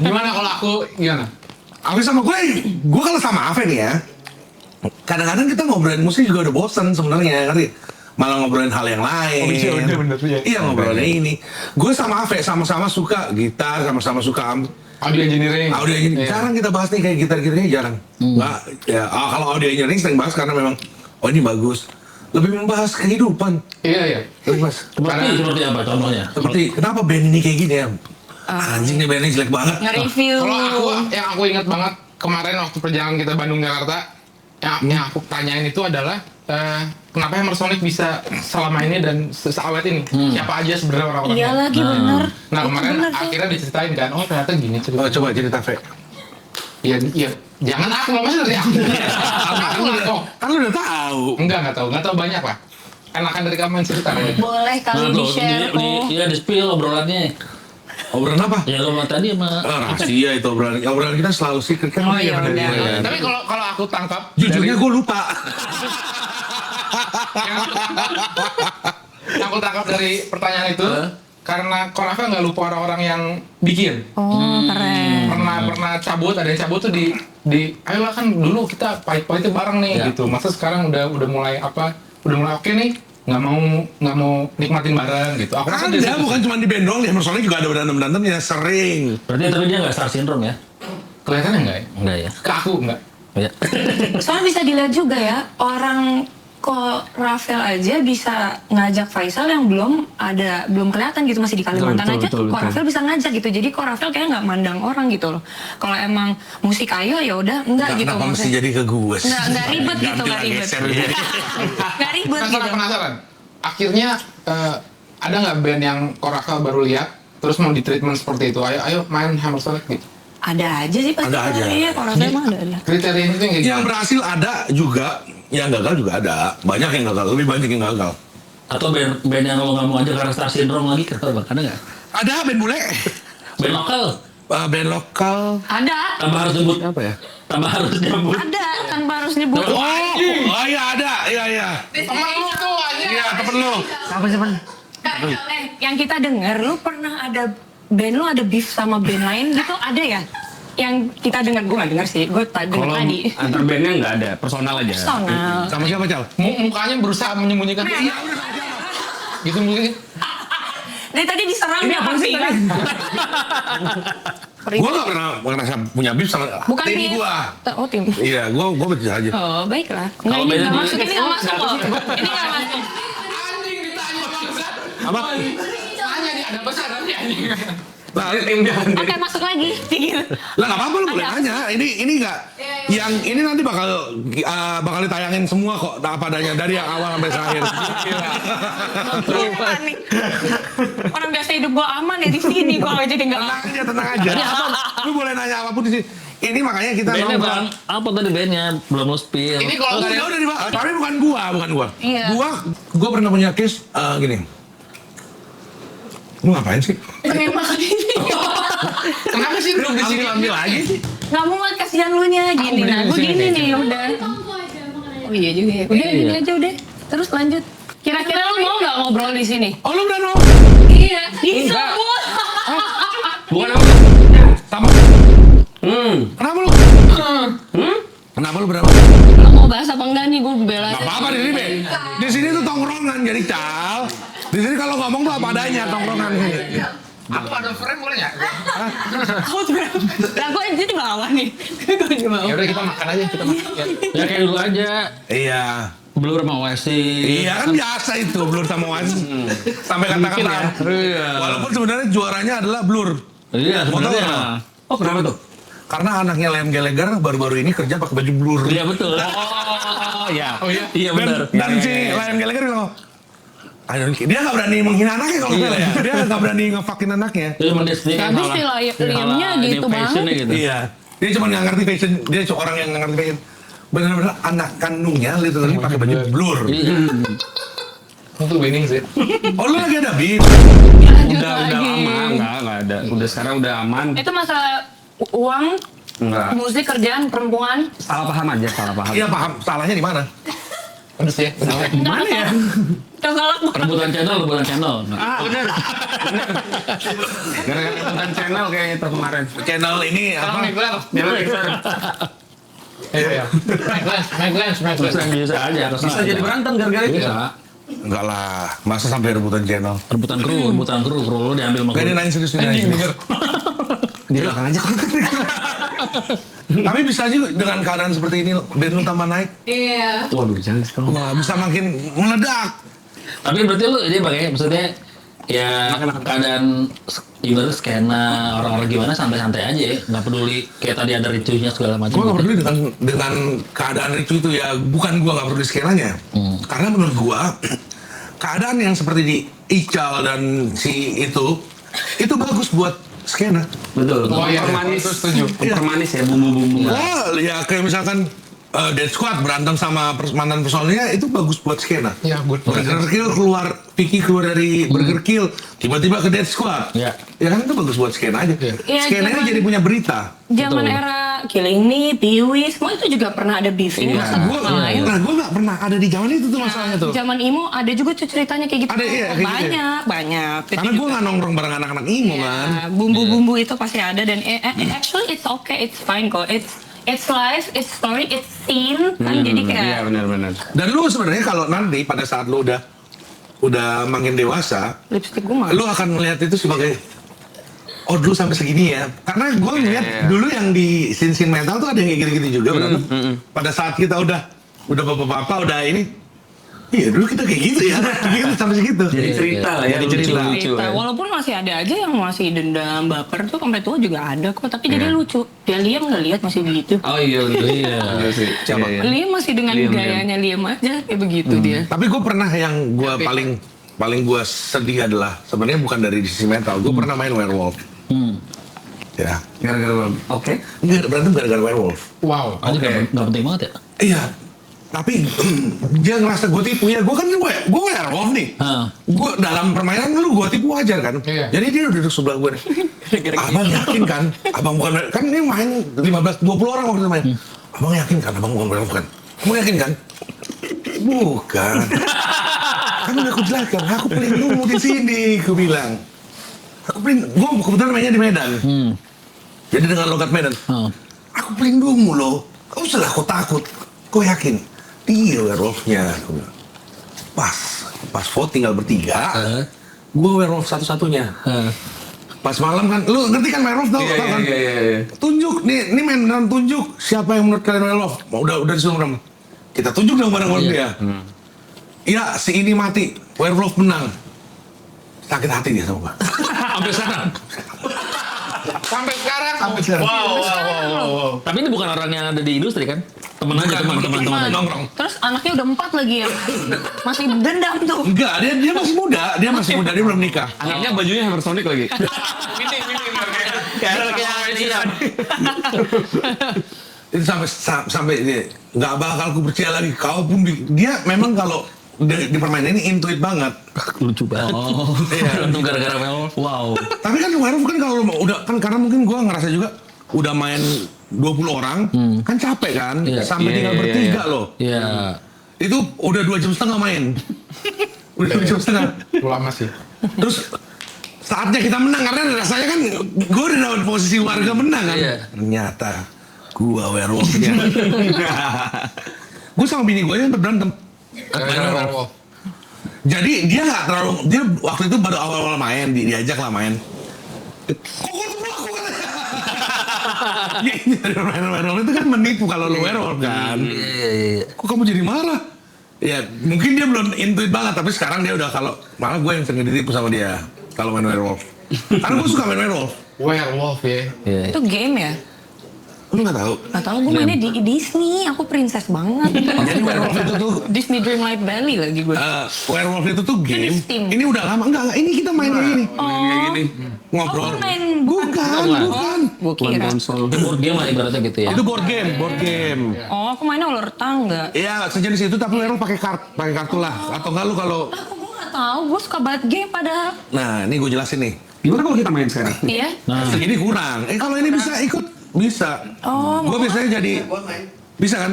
Gimana kalau aku gimana? Ave sama gue kalau sama Ave nih ya, kadang-kadang kita ngobrolin musik juga udah bosen sebenarnya, ngerti? Malah ngobrolin hal yang lain. Oh, iya, bener, iya. Iya, ngobrolin ini. Gue sama Ave sama-sama suka gitar, sama-sama suka Audio engineering. audio engineering. Iya. Jarang kita bahas nih kayak gitar-gitarnya jarang. Nggak, ya kalau audio engineering sering bahas karena memang ini bagus. Lebih membahas kehidupan. Iya. Lebih bahas. Seperti apa contohnya? Seperti kenapa band ini kayak gini ya? Anjing nih band ini jelek banget. Nge-review. Kalau aku ingat banget kemarin waktu perjalanan kita Bandung Jakarta, yang aku tanyain itu adalah kenapa Hammersonic bisa selama ini dan seawet ini? Siapa aja sebenarnya orang-orangnya? Iya lagi bener. Nah Itu kemarin bener tuh. akhirnya diceritain kan, ternyata gini cerita. Oh, coba cerita Ve. Iya, jangan aku lah, masih dari aku. Aku lah kok. Kan lu udah tahu. Nggak tahu banyak lah. Enakan dari kamu yang cerita. Boleh kali di-share kok. Iya di spill obrolannya. Obrolan apa? Ya lo tadi sama Rahasia itu obrolan kita selalu secret kan. Oh, iya, Pada udah. dia. Tapi kalau aku tangkap, Jujurnya gue lupa. yang aku tangkap dari pertanyaan itu, karena Koravel nggak lupa orang-orang yang bikin. Oh, keren. Pernah cabut, ada yang cabut tuh di ayolah kan dulu kita pahit-pahitnya bareng nih Ya. gitu. Masa sekarang udah mulai oke nih, nggak mau nikmatin bareng gitu. Aku rasa Ada, dari situ bukan cuma di band doang, di Hammersonic juga ada berantem-berantemnya, sering. Berarti tapi dia nggak star syndrome ya? kelihatannya nggak ya? Enggak ya? Ke aku nggak. Ya. Soalnya bisa dilihat juga ya, orang kok Rafael aja bisa ngajak Faisal yang belum kelihatan gitu, masih di Kalimantan aja Betul. kok Rafael bisa ngajak gitu. Jadi kok Rafael kayak nggak mandang orang gitu loh. Kalau emang musik ayo ya udah enggak gitu. Kenapa mesti jadi ke gue sih? Nggak ribet gitu, Ganti nggak lah, ribet. geser. Nggak ribet gitu. Penasaran. Akhirnya ada nggak band yang Koraka baru lihat terus mau di treatment seperti itu? Ayo main Hammersonic gitu. Ada aja sih pasti. Ada aja. Iya, kalau saya mah ada. Kriteria itu yang kayak Yang berhasil ada juga, yang gagal juga ada. Banyak yang gagal, lebih banyak yang gagal. Atau band yang lo nggak mau aja karena Star Syndrome lagi, kata bang, ada nggak? Ada band bule. Band lokal. Band lokal. Ada. Tanpa harus nyebut. Apa ya? Tanpa harus nyebut. Ada tanpa harus nyebut. Oh iya ada, iya. temen lu tuh aja. Iya temen lu. Yang kita dengar, lu pernah ada band lu ada beef sama band lain gitu, ada ya? Yang kita dengar, gue nggak dengar sih, gue dengar Kalau tadi. antar bandnya nggak ada, personal aja. Personal. Sama siapa Cal? Mukanya berusaha menyembunyikan. Iya, gitu mungkin. Dari tadi diserang dia apa sih? Gua nggak pernah ngerasa punya beef sama Bukan tim beef. gua. Oh tim. Iya, gua biasa aja. Oh baiklah. Nggak, Kalau ini beda nggak dia- masuk, ini nggak masuk loh. Ini nggak masuk. Anjing ditanya bangsat. Apa? Tanya nih ada besar nanti anjing. Nah, Oke masuk lagi. Gitu. lah nggak apa-apa lu boleh Ada. nanya. Ini nggak. Yang ini nanti bakal ditayangin semua kok apa adanya dari yang awal sampai akhir. Gila nih. Orang biasa hidup gua aman ya di sini, gua nggak jadi nggak. Tenang aja. Lu boleh nanya apapun di sini. Ini makanya kita Bandnya nongkrong. bang, apa tadi bandnya? Belum lo spill. Ini kalau nggak ada Udah dibahas. Tapi bukan gua. Iya. Gua pernah punya case gini. Lu ngapain sih? Pengen makan ini. kenapa sih belum di sini? Ambil lagi sih. Nggak muat kasihan lu nya gini. Nah, gua gini nih udah. Oh iya juga ya. Udah gini aja udah. Terus lanjut. Kira-kira lu mau nggak ngobrol di sini? Oh lu udah nongkrong? Iya. Disebut. Bukan apa? Sama. Kenapa lu? Kenapa lu berapa? Lo mau bahas apa enggak nih? Gue bela. Gak apa-apa di sini, Be. Di sini tuh tongkrongan jadi Cal. Di sini kalau ngomong tuh apa adanya tongkrongan sini. Aku ada friend boleh nggak? Aku tuh berapa? Lah gue di sini bawah nih. Gue di bawah. Ya udah kita makan aja kita makan. Ya. Ya kayak dulu aja. Iya. Blur sama Oasis. Iya kan biasa itu Blur sama Oasis. Sampai kata-kata. Iya. Walaupun sebenarnya juaranya adalah Blur. Iya Mau tahu sebenarnya. nggak? Oh kenapa tuh? Karena anaknya Liam Gallagher baru-baru ini kerja pakai baju Blur. Iya betul. Oh iya. Oh iya. Iya benar. Dan si Liam Gallagher bilang, I don't care. Dia nggak berani menghina anaknya kalau nggak salah ya. Dia nggak berani ngefuckin anaknya. Itu cuma dia sendiri Tapi salah- si Liamnya salah gitu ini fashionnya gitu. Iya. Dia cuma nggak ngerti fashion. Dia orang yang nggak ngerti fashion. Benar-benar anak kandungnya literally pakai baju Blur. Iya. Itu winning sih. Oh lu lagi ada beef? Udah lama, enggak ada. Udah sekarang udah aman. Itu masalah uang, Enggak. musik, kerjaan, perempuan. Salah paham aja, salah paham. Iya paham. Salahnya di mana? Pedes ya. Gimana ya? Salah gua. Rebutan channel. Ah, bener. Gara-gara ikutan channel kayaknya itu kemarin. Channel ini apa? Channel Mixer. Iya. Bisa aja. Bisa jadi berantem gara-gara itu. Bisa. Enggak lah. Masa sampai rebutan channel? Rebutan kru lo diambil sama Gak dia kru. nanya serius nih. Di belakang aja. Tapi bisa juga dengan keadaan seperti ini band lu tambah naik. Iya. Waduh, jangan sekarang. Wah, bisa makin meledak. Tapi berarti lu ini bang ya, maksudnya ya keadaan ibarat skena orang-orang gimana santai-santai aja ya, nggak peduli kayak tadi ada ricuhnya segala macam. Gua gak peduli dengan keadaan itu ya. Bukan gua gak peduli skenanya. Karena menurut gua keadaan yang seperti di Ical dan si itu bagus buat skena. Betul. Oh iya, Permanis. itu setuju. Permanis ya bumbu-bumbu. Wah, ya kayak misalkan Dead Squad berantem sama mantan personilnya itu bagus buat skena. Iya, good. Burger Kill Vicky keluar dari Burger Kill, tiba-tiba ke Dead Squad. Iya. Ya kan itu bagus buat skena aja. Iya, Skenanya zaman- jadi punya berita. Zaman era Killing Me, Pee-wee, semua itu juga pernah ada beefing. Iya. Masa lain. Gue nggak pernah ada di zaman itu tuh masalahnya tuh. Zaman emo ada juga tuh ceritanya kayak gitu. Ada, iya, kayak gitu ya? Banyak. Karena gue nggak nongkrong bareng anak-anak emo kan. Ya, bumbu-bumbu itu pasti ada dan actually it's okay, it's fine kok. It's life, it's story, it's scene kan jadi kayak Iya benar-benar. Dan lu sebenarnya kalau nanti pada saat lu udah makin dewasa, lipstick gue mah. lu akan melihat itu sebagai oh dulu sampai segini ya. Karena gue ngeliat dulu yang di scene metal tuh ada yang kayak gitu-gitu juga berantem. Pada saat kita udah bapak-bapak udah ini, iya dulu kita kayak gitu ya. Kita sampai segitu. Jadi cerita lah ya, Jadi cerita. lucu-lucu Cerita. ya. Walaupun masih ada aja yang masih dendam, baper tuh sampai tua juga ada kok. Tapi jadi lucu. Dia Liam nggak lihat masih begitu. Oh iya betul. Iya. Iya sih. Siapa? Iya, iya. Liam masih dengan Liam. gayanya Liam aja kayak begitu dia. Tapi gue pernah yang gue paling paling gue sedih adalah sebenarnya bukan dari sisi mental. Gue pernah main werewolf. Ya. Gara-gara oke. Nggak berantem gara-gara werewolf. Wow. Oke. Nggak penting banget ya? Iya. Tapi dia ngerasa gue tipu ya. Gue kan gue werewolf nih. Gue dalam permainan lu gue tipu wajar kan. Iya. Jadi dia udah duduk sebelah gue. Abang yakin kan? Abang bukan kan ini main 15-20 orang waktu itu main. Abang yakin kan? Abang bukan werewolf kan? Kamu yakin kan? Bukan. Kan udah aku jelaskan. Aku pelindung di sini. Aku bilang. Gue kebetulan mainnya di Medan. Jadi dengan logat Medan. Aku pelindungmu loh. Kau salah aku takut. Kau yakin? Dia werewolfnya. Aku bilang. Pas vote tinggal bertiga. Gue werewolf satu-satunya. Pas malam kan, lu ngerti kan werewolf tau kan? Iya. Tunjuk, nih main beneran tunjuk siapa yang menurut kalian werewolf. Udah disuruh orang. Kita tunjuk dong bareng-bareng dia. Iya, si ini mati, werewolf menang. Sakit hati dia sama gua. Sampai sekarang. Sampai sekarang. Wow. Tapi ini bukan orang yang ada di industri kan? Teman aja, teman aja. Nongkrong. Terus anaknya udah 4 lagi ya. Masih dendam tuh. Enggak, dia masih muda, dia belum nikah. Anaknya bajunya Hammersonic lagi. Itu sampai ini nggak bakal aku percaya lagi. Kau pun dia memang kalau di permainan ini intuit banget. Lucu banget. Iya, untuk gara-gara werewolf. Wow. Tapi kan werewolf kan kalau udah kan karena mungkin gua ngerasa juga udah main 20 orang kan capek kan sampai tinggal bertiga loh. Iya. Itu udah 2,5 jam main. Udah 2,5 jam. Lama sih. Terus saatnya kita menang karena rasanya kan gua udah dapat posisi warga menang kan. Iya. Ternyata gua werewolfnya. Gua sama bini gua yang berantem. Werewolf. Jadi dia nggak terlalu, dia waktu itu baru awal-awal main, diajak lah main. Kok tuh melakukan? Main werewolf itu kan menipu kalau lu werewolf kan. Iya. Kok kamu jadi marah? Ya mungkin dia belum intuit banget, tapi sekarang dia udah kalau malah gue yang sering ditipu sama dia kalau main werewolf. Karena gue suka main werewolf. Werewolf ya. Itu game ya? Lu nggak tahu? Gak tau, gue mainnya di Disney, aku princess banget. Jadi werewolf itu tuh Disney Dreamlight Valley lagi gue. werewolf itu tuh game. Steam. Ini udah lama enggak ini kita main kayak gini. Kayak gini. Ngobrol. Oh, main Bukan. Gue kira. Konsol. Board game lah ibaratnya gitu ya. Itu board game. Oh, aku mainnya ular tangga. Iya, sejenis itu tapi werewolf pakai kartu lah. Atau enggak lu kalau Aku gak tau, gue suka banget game padahal. nah, ini gue jelasin nih. Gimana kalau kita main sekarang? Iya? Segini kurang. Kalau ini bisa ikut bisa. Oh, Gue biasanya jadi bisa kan?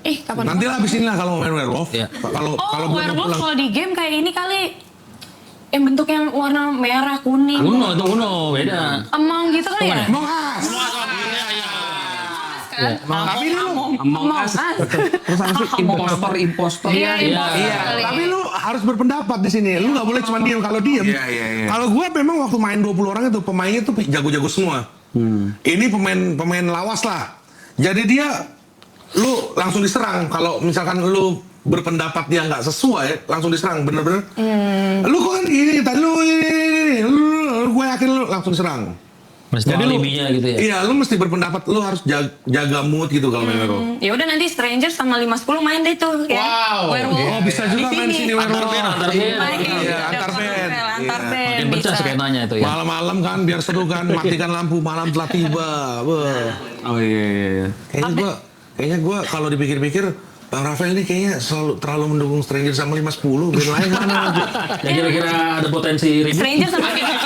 kapan? Nanti lah abis ini lah kalau mau main werewolf. Iya. Kalau Oh, gue mau werewolf pulang. kalau di game kayak ini kali. Yang bentuknya warna merah, kuning. Uno, beda. Among gitu kan ya? Among Us. Tapi lu Among Us. Terus ada impostor. Iya, iya, tapi lu harus berpendapat di sini. Lu nggak boleh cuma diam. Kalau diam, Iya. kalau gue memang waktu main 20 orang itu pemainnya tuh jago-jago semua. Ini pemain lawas lah. Jadi dia, lu langsung diserang. Kalau misalkan lu berpendapat dia nggak sesuai, langsung diserang. Bener-bener. Lu kok kan ini, tadi lu ini, gue yakin lu langsung diserang. Mesti Jadi lu, alibinya gitu ya. iya, lu mesti berpendapat. Lu harus jaga mood gitu kalau main werewolf. Ya udah nanti Stranger sama 510 main deh tuh ya. Wow. Werewolf. Oh, bisa juga main sini werewolf. Antar band. Iya, antar band. Antar Iya. band. Makin pecah bisa. skenanya itu ya. Malam-malam kan biar seru kan, matikan lampu malam telah tiba. Wah. Oh iya. Kayaknya gua kalau dipikir-pikir Bang Rafael ini kayaknya terlalu mendukung Stranger sama 510. Band lain mana? Ya kira-kira ada potensi ribut. Stranger sama Kiera.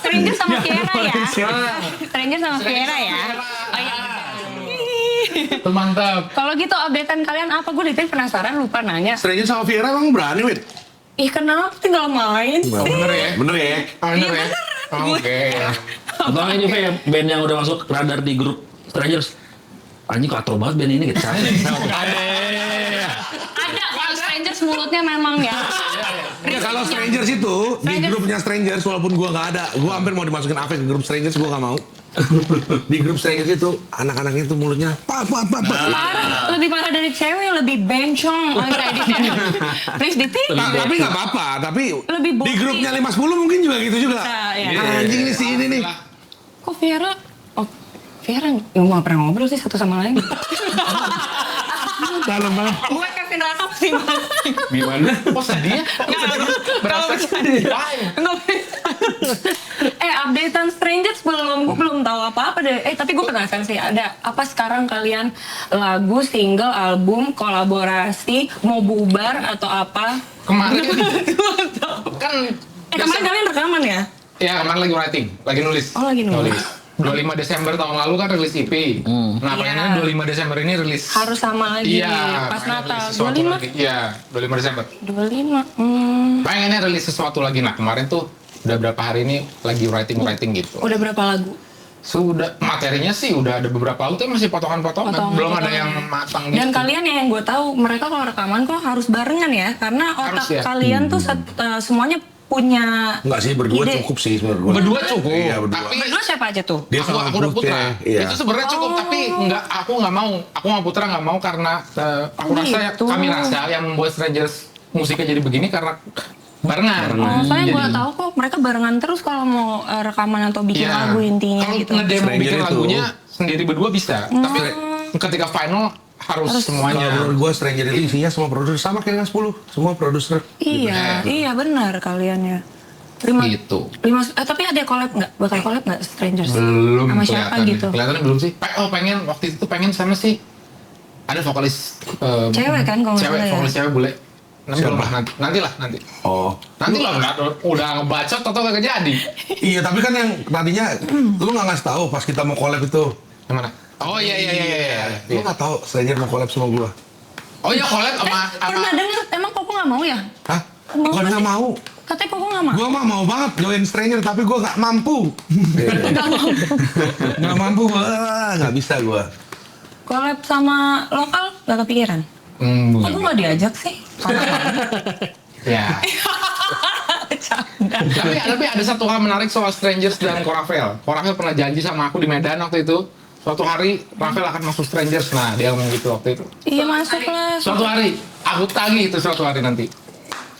Stranger sama Kiera ya. Stranger sama Kiera ya. Oh, iya. Mantap. Kalau gitu updatean kalian apa? Gue dari tadi penasaran lupa nanya. Stranger sama Viera emang berani, Wid? Ih kenapa tinggal main sih? Bener ya? Bener ya? Bener ya? Oke. Atau ini kayak band yang udah masuk radar di grup Strangers. Anjing katro banget band ini gitu. Ada kalau Strangers mulutnya memang ya. Ya kalau Strangers itu di grupnya Strangers walaupun gua nggak ada, gua hampir mau dimasukin Ave ke grup Strangers, gua nggak mau. Di grup Strangers itu anak-anaknya itu mulutnya Parah, lebih parah dari cewek yang lebih bencong. Please ditik. Tapi nggak apa-apa, tapi Lebih di bokeh. grupnya 510 mungkin juga gitu juga. Bisa, ya. Anjing nih si ini nih. Kok Vera? Oh, Vera nggak pernah ngobrol sih satu sama lain. Dalam banget. Gue ke neraka masing-masing. Gimana? Kok sedih ya? Kok sedih? Berasa sedih. Updatean Strangers belum tahu apa-apa deh. Tapi gue penasaran sih, ada apa sekarang kalian lagu, single, album, kolaborasi, mau bubar atau apa? Kemarin kan Kemarin kalian rekaman ya? ya kemarin lagi writing, lagi nulis. Oh, lagi nulis. 25 Desember tahun lalu kan rilis EP. Nah, Iya. pengennya 25 Desember ini rilis. Harus sama lagi Iya, pas pengen Natal. rilis sesuatu 25? lagi. Iya, 25 Desember. 25. Pengennya rilis sesuatu lagi. Nah, kemarin tuh udah berapa hari ini lagi writing gitu. Udah berapa lagu? Sudah materinya sih udah ada beberapa lagu tapi masih potongan-potongan. Belum ada yang matang gitu. Dan kalian yang gue tahu, mereka kalau rekaman kok harus barengan ya, karena otak Harus ya. kalian tuh semuanya punya. Enggak sih, berdua ide. cukup sih menurut gua. Berdua cukup. Iya, berdua. Tapi Berdua siapa aja tuh? Dia aku sama udah Putra. Iya. Itu sebenarnya cukup tapi aku nggak mau. Aku sama Putra nggak mau karena aku rasa Gitu. kami rasa yang membuat Strangers musiknya jadi begini karena barengan. Soalnya gue Jadi- tahu kok mereka barengan terus kalau mau rekaman atau bikin Iya. lagu intinya Kalau gitu. ngedemo Stranger bikin itu. lagunya sendiri berdua bisa. Tapi ketika final harus Kalau semuanya. menurut gua Stranger itu isinya semua produser sama kayak dengan 10, semua produser. Iya benar kalian ya. Gitu. Tapi ada collab nggak? Bakal collab nggak Strangers? Belum Sama siapa kelihatan. gitu? Kelihatannya belum sih. Pengen waktu itu pengen sama sih ada vokalis Cewek kan kalau nggak cewek, salah ya? vokalis cewek bule. Nanti Siapa? lah, nanti. Oh. Nanti lah udah ngebacot atau kagak jadi. Iya, tapi kan yang tadinya lu nggak ngasih tahu pas kita mau collab itu. Yang mana? Oh iya. Lu nggak tahu Stranger mau collab sama gua. Oh iya collab sama Pernah denger, emang Koko nggak mau ya? Hah? Mau Gua nggak nggak sih? mau. Katanya Koko nggak mau. Gua mah mau banget join Stranger tapi gua nggak mampu. Nggak mampu, nggak bisa gua. Collab sama lokal nggak kepikiran? Kok gue nggak diajak sih? Ya. Canda. tapi ada satu hal menarik soal Strangers dan Koravel. Koravel pernah janji sama aku di Medan waktu itu. Suatu hari Ravel akan masuk Strangers. Nah, dia ngomong gitu waktu itu. Iya masuk lah. Suatu hari, aku tagih itu suatu hari nanti.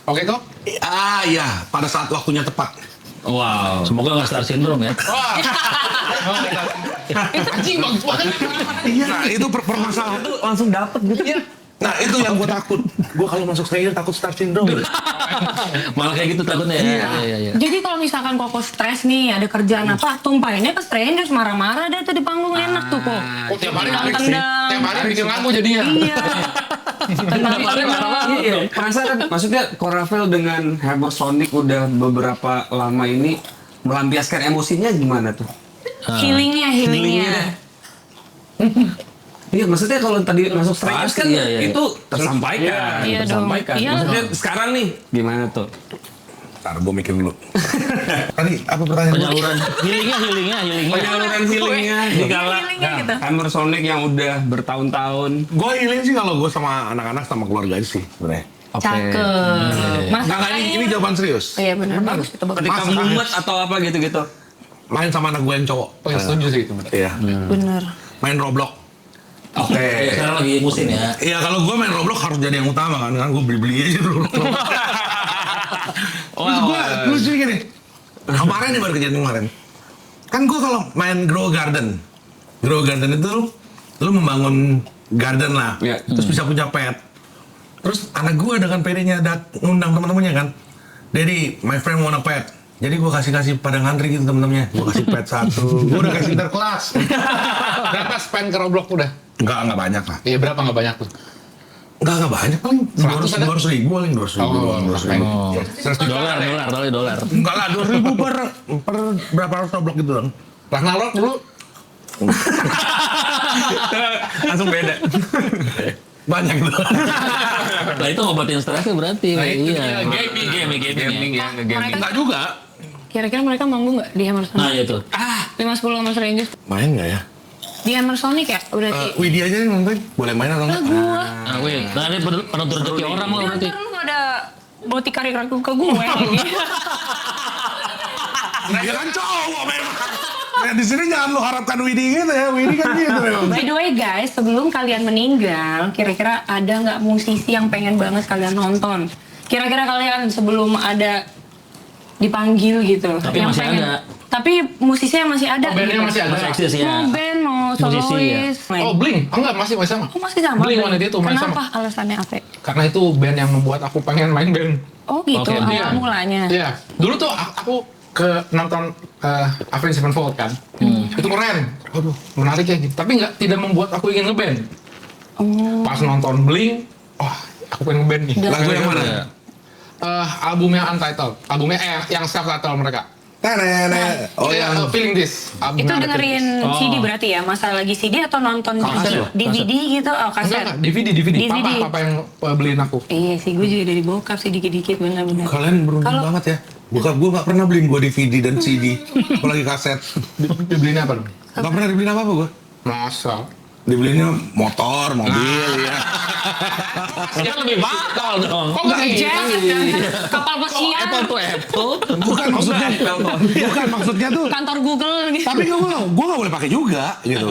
Oke kok? Ah iya, pada saat waktunya tepat. Wow. Semoga nggak star syndrome ya. Wah. Anjing bagus banget. Nah itu permasalahan. Itu langsung dapet gitu. Nah itu yang gua takut. Gua kalau masuk Stranger takut star syndrome. Malah kayak gitu takutnya ya. Iya. Jadi kalau misalkan Koko stres nih, ada kerjaan apa, tumpahinnya ke Strangers, marah-marah deh tuh di panggung enak tuh kok. Oh, tiap hari Tendang. tiap hari bikin lagu jadinya. Iya. Iya, penasaran. Maksudnya Koravel dengan Hammer Sonic udah beberapa lama ini melampiaskan emosinya gimana tuh? Healingnya. Iya, maksudnya kalau tadi masuk Strangers kan Iya. itu tersampaikan, Iya dong. tersampaikan. Iya. Maksudnya sekarang nih gimana tuh? Ntar gua mikir dulu. Tadi apa pertanyaan gua? Penyaluran healingnya. Penyaluran healingnya di kala Healingnya gitu. Hammer Sonic yang udah bertahun-tahun. Gua healing sih kalau gua sama anak-anak sama keluarga aja sih sebenarnya. Cakep. Nah, ini jawaban serius. Iya benar, bagus itu bagus. Ketika Mas, mumet atau apa gitu-gitu. Main sama anak gue yang cowok. Oh, ya, setuju sih itu. Iya. Bener. Main Roblox. Oke. Sekarang lagi musim ya. Iya kalau gue main Roblox harus jadi yang utama kan gue beli aja dulu. Terus gue lucu gini. Kemarin nih baru kejadian kemarin. Kan gue kalau main Grow Garden itu lu membangun garden lah. Iya. Terus bisa punya pet. Terus anak gue dengan pedenya ngundang teman-temannya kan. Daddy, my friend want a pet. Jadi gue kasih pada ngantri gitu temen-temennya. Gue kasih pet satu. Gue udah kasih interkelas. Berapa spend ke Roblox udah? Enggak banyak lah. Iya berapa nggak banyak tuh? Enggak banyak paling 100 ada? 200 ribu paling 200 ribu doang. 200 ribu. Dolar. Enggak lah 200 ribu per berapa ratus Roblox gitu dong. Ragnarok dulu. Langsung beda. Banyak gitu. Nah itu ngobatin stresnya berarti. Nah, itu Iya. dia, Gaming ya, nge-gaming. Enggak juga. Kira-kira mereka manggung nggak di Hammer Nah Sonic? itu. 5-10 sama Strangers. Main enggak ya? Di Hammer Sonic ya? Udah Widi aja yang nonton. Boleh main atau enggak? gua. Nah wait. Nah ini penentu rezeki orang lah berarti. Kan lu nggak ada roti kari ke gue lagi. Dia kan cowok memang. Nah, di sini jangan lu harapkan Widi gitu ya. Widi kan gitu memang. By the way guys, sebelum kalian meninggal, kira-kira ada nggak musisi yang pengen banget kalian nonton? Kira-kira kalian sebelum ada dipanggil gitu. Tapi yang masih pengen. ada. Tapi musisinya masih ada. Oh, bandnya masih ada. Masih eksis ya. Mau band, mau Musisi, solois. Oh, Blink. Oh enggak, masih sama. Oh, masih sama. Blink One itu masih sama. Kenapa alasannya Ate? Karena itu band yang membuat aku pengen main band. Oh gitu, Oke, awal Iya. mulanya. Iya. Dulu tuh aku nonton Avenged Sevenfold kan. Itu keren. Aduh, menarik ya gitu. Tapi tidak membuat aku ingin ngeband. Oh. Pas nonton Blink, aku pengen ngeband nih. Lagu yang mana? Albumnya Untitled. Albumnya yang self-titled mereka. Nenek. Oh Iya, yang Feeling This. Itu Albumnya dengerin Oh. CD berarti ya? Masa lagi CD atau nonton Kaset. DVD gitu? Oh, kaset. Enggak, DVD. DVD. Papa yang beliin aku. Iya sih, gue juga dari bokap sih dikit-dikit bener-bener. kalian beruntung Kalau- banget ya. Bokap gue nggak pernah beliin gue DVD dan CD, apalagi kaset. Dibeliin apa dong? Nggak pernah dibeliin apa gue. Masa? Dibeliinnya motor, mobil ya. Ya lebih bakal dong. Kok nggak Jet, gitu? kapal pesiar, Apple tuh Apple. Bukan maksudnya tuh. kantor Google gitu. Tapi gue nggak boleh pakai juga gitu.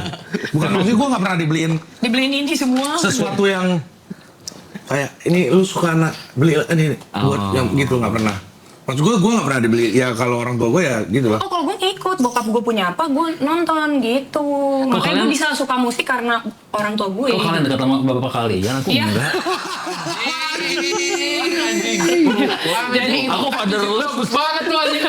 Bukan maksudnya gue nggak pernah dibeliin Dibeliin ini semua. sesuatu yang kayak ini lu suka anak beli ini buat yang gitu nggak pernah. Maksud gue nggak pernah dibeli. Ya kalau orang tua gue ya gitu lah. Oh kalau gue ikut, bokap gue punya apa, gue nonton gitu. Makanya kalian- gue bisa suka musik karena orang tua gue. Kok kalian dekat sama bapak kalian? Aku Iya. enggak. Jadi Aku fatherless. Bagus banget tuh anjing.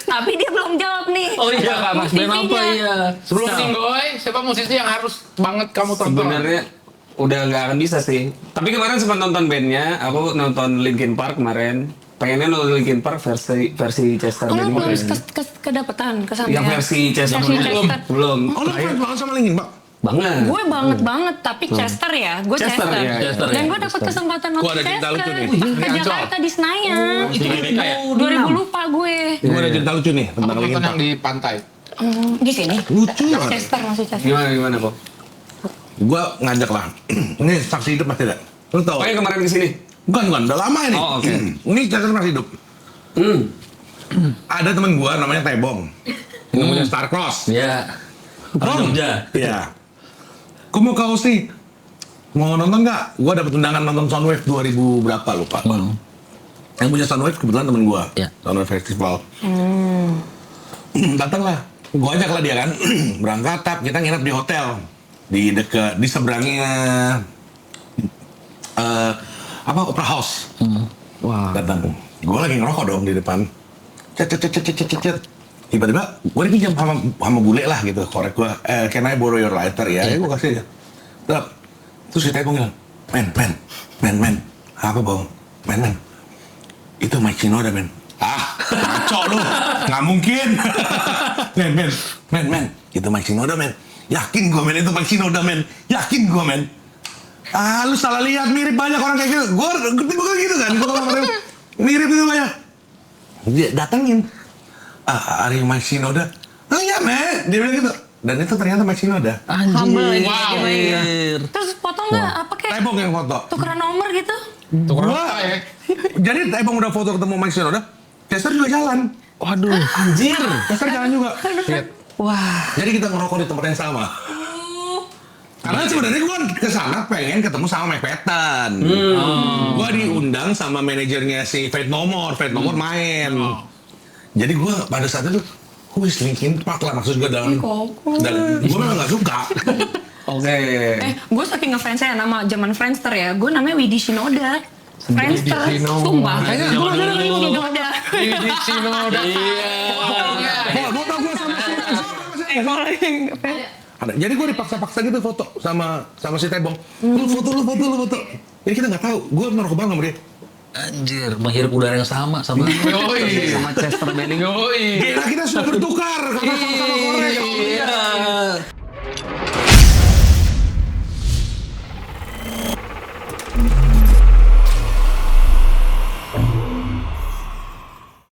tapi dia belum jawab nih. Oh iya, Kak. Mas band apa Musisinya. iya? Sebelum Singgoy, siapa musisi yang harus banget kamu tonton? Sebenarnya udah nggak akan bisa sih. Tapi kemarin sempat nonton bandnya. Aku nonton Linkin Park kemarin. Pengennya nonton Linkin Park versi Chester Oh, lu belum Bennington. kedapetan kesampean. Yang versi Chester Versi belum. Chester. Belum. Oh lu fans banget sama Linkin Pak? Banget. Gue banget, tapi Chester ya, gue Chester, Chester. iya, Chester, Dan ya, gue dapet Chester. kesempatan Gua nonton ada cerita Chester. lucu nih. Ke Di Ancol. Jakarta di Senayan. Itu GBK ya? 2000 lupa gue. Gue ada cerita lucu nih Aku tentang Linkin nonton Park. yang di pantai. Di sini. Lucu banget. Chester masih Chester. Gimana kok? Gue ngajak lah. Ini saksi hidup pasti ada. Lu tau? Oh yang kemarin kesini? Bukan, udah lama ini. Oh, oke. Ini Chester masih hidup. Ada temen gue namanya Tebong. Yang punya Star Cross. Iya. Orang Jogja. Iya. Gue mau kau sih. Mau nonton nggak? Gue dapet undangan nonton Soundwave 2000 berapa lupa. Yang punya Soundwave kebetulan temen gue. Iya. Soundwave Festival. Datang lah. Gue ajak lah dia kan. Berangkat, kita nginep di hotel. Di seberangnya Opera House. Wah. Datang. Gue lagi ngerokok dong di depan. Cet. Tiba-tiba gue dipinjam sama bule lah gitu. Korek gue, can I borrow your lighter ya? Ya gue kasih aja. Terus si Tebong bilang, men. Apa bang? Men. Itu Mike Shinoda men. Ah, ngaco lu. Nggak mungkin. Men. Itu Mike Shinoda men. Yakin gue men, itu Mike Shinoda men. Yakin gue men. Ah, lu salah lihat, mirip banyak orang kayak gitu. Gue gitu kan. Gue kalau mereka mirip itu banyak. Dia datangin. Ari Mike Shinoda. Oh iya men, dia bilang gitu. Dan itu ternyata Mike Shinoda. Humble ini. Wow. Gimana? Terus foto nggak? Apa kayak Tebong yang foto. tukeran nomor gitu? Tukeran Gua- apa ya? Jadi Tebong udah foto ketemu Mike Shinoda. Chester juga jalan. Waduh. Anjir. Chester jalan juga. Shit. Wah. Jadi kita ngerokok di tempat yang sama. Karena sebenarnya gue kesana pengen ketemu sama Mike Patton. Gue diundang sama manajernya si Fate No More. Fate No More main. Jadi gue pada saat itu, wih Linkin Park lah maksud gue dalam. Dan gue memang gak suka. Oke. Gue saking ngefansnya nama zaman Friendster ya. Gue namanya Widi Shinoda. Friendster, Shinoda. sumpah. Kayaknya Gue zaman namanya dulu. Widi Shinoda. Di Shinoda. Oh, foto gue sama ada. Jadi gue dipaksa-paksa gitu foto sama si Tebong. Lu foto. Jadi kita nggak tahu. Gue ngerokok banget sama dia. Anjir, menghirup udara yang sama Yoi. Sama Chester Bennington. Yoi. Nah kita sudah bertukar karena sama-sama korek. Iya.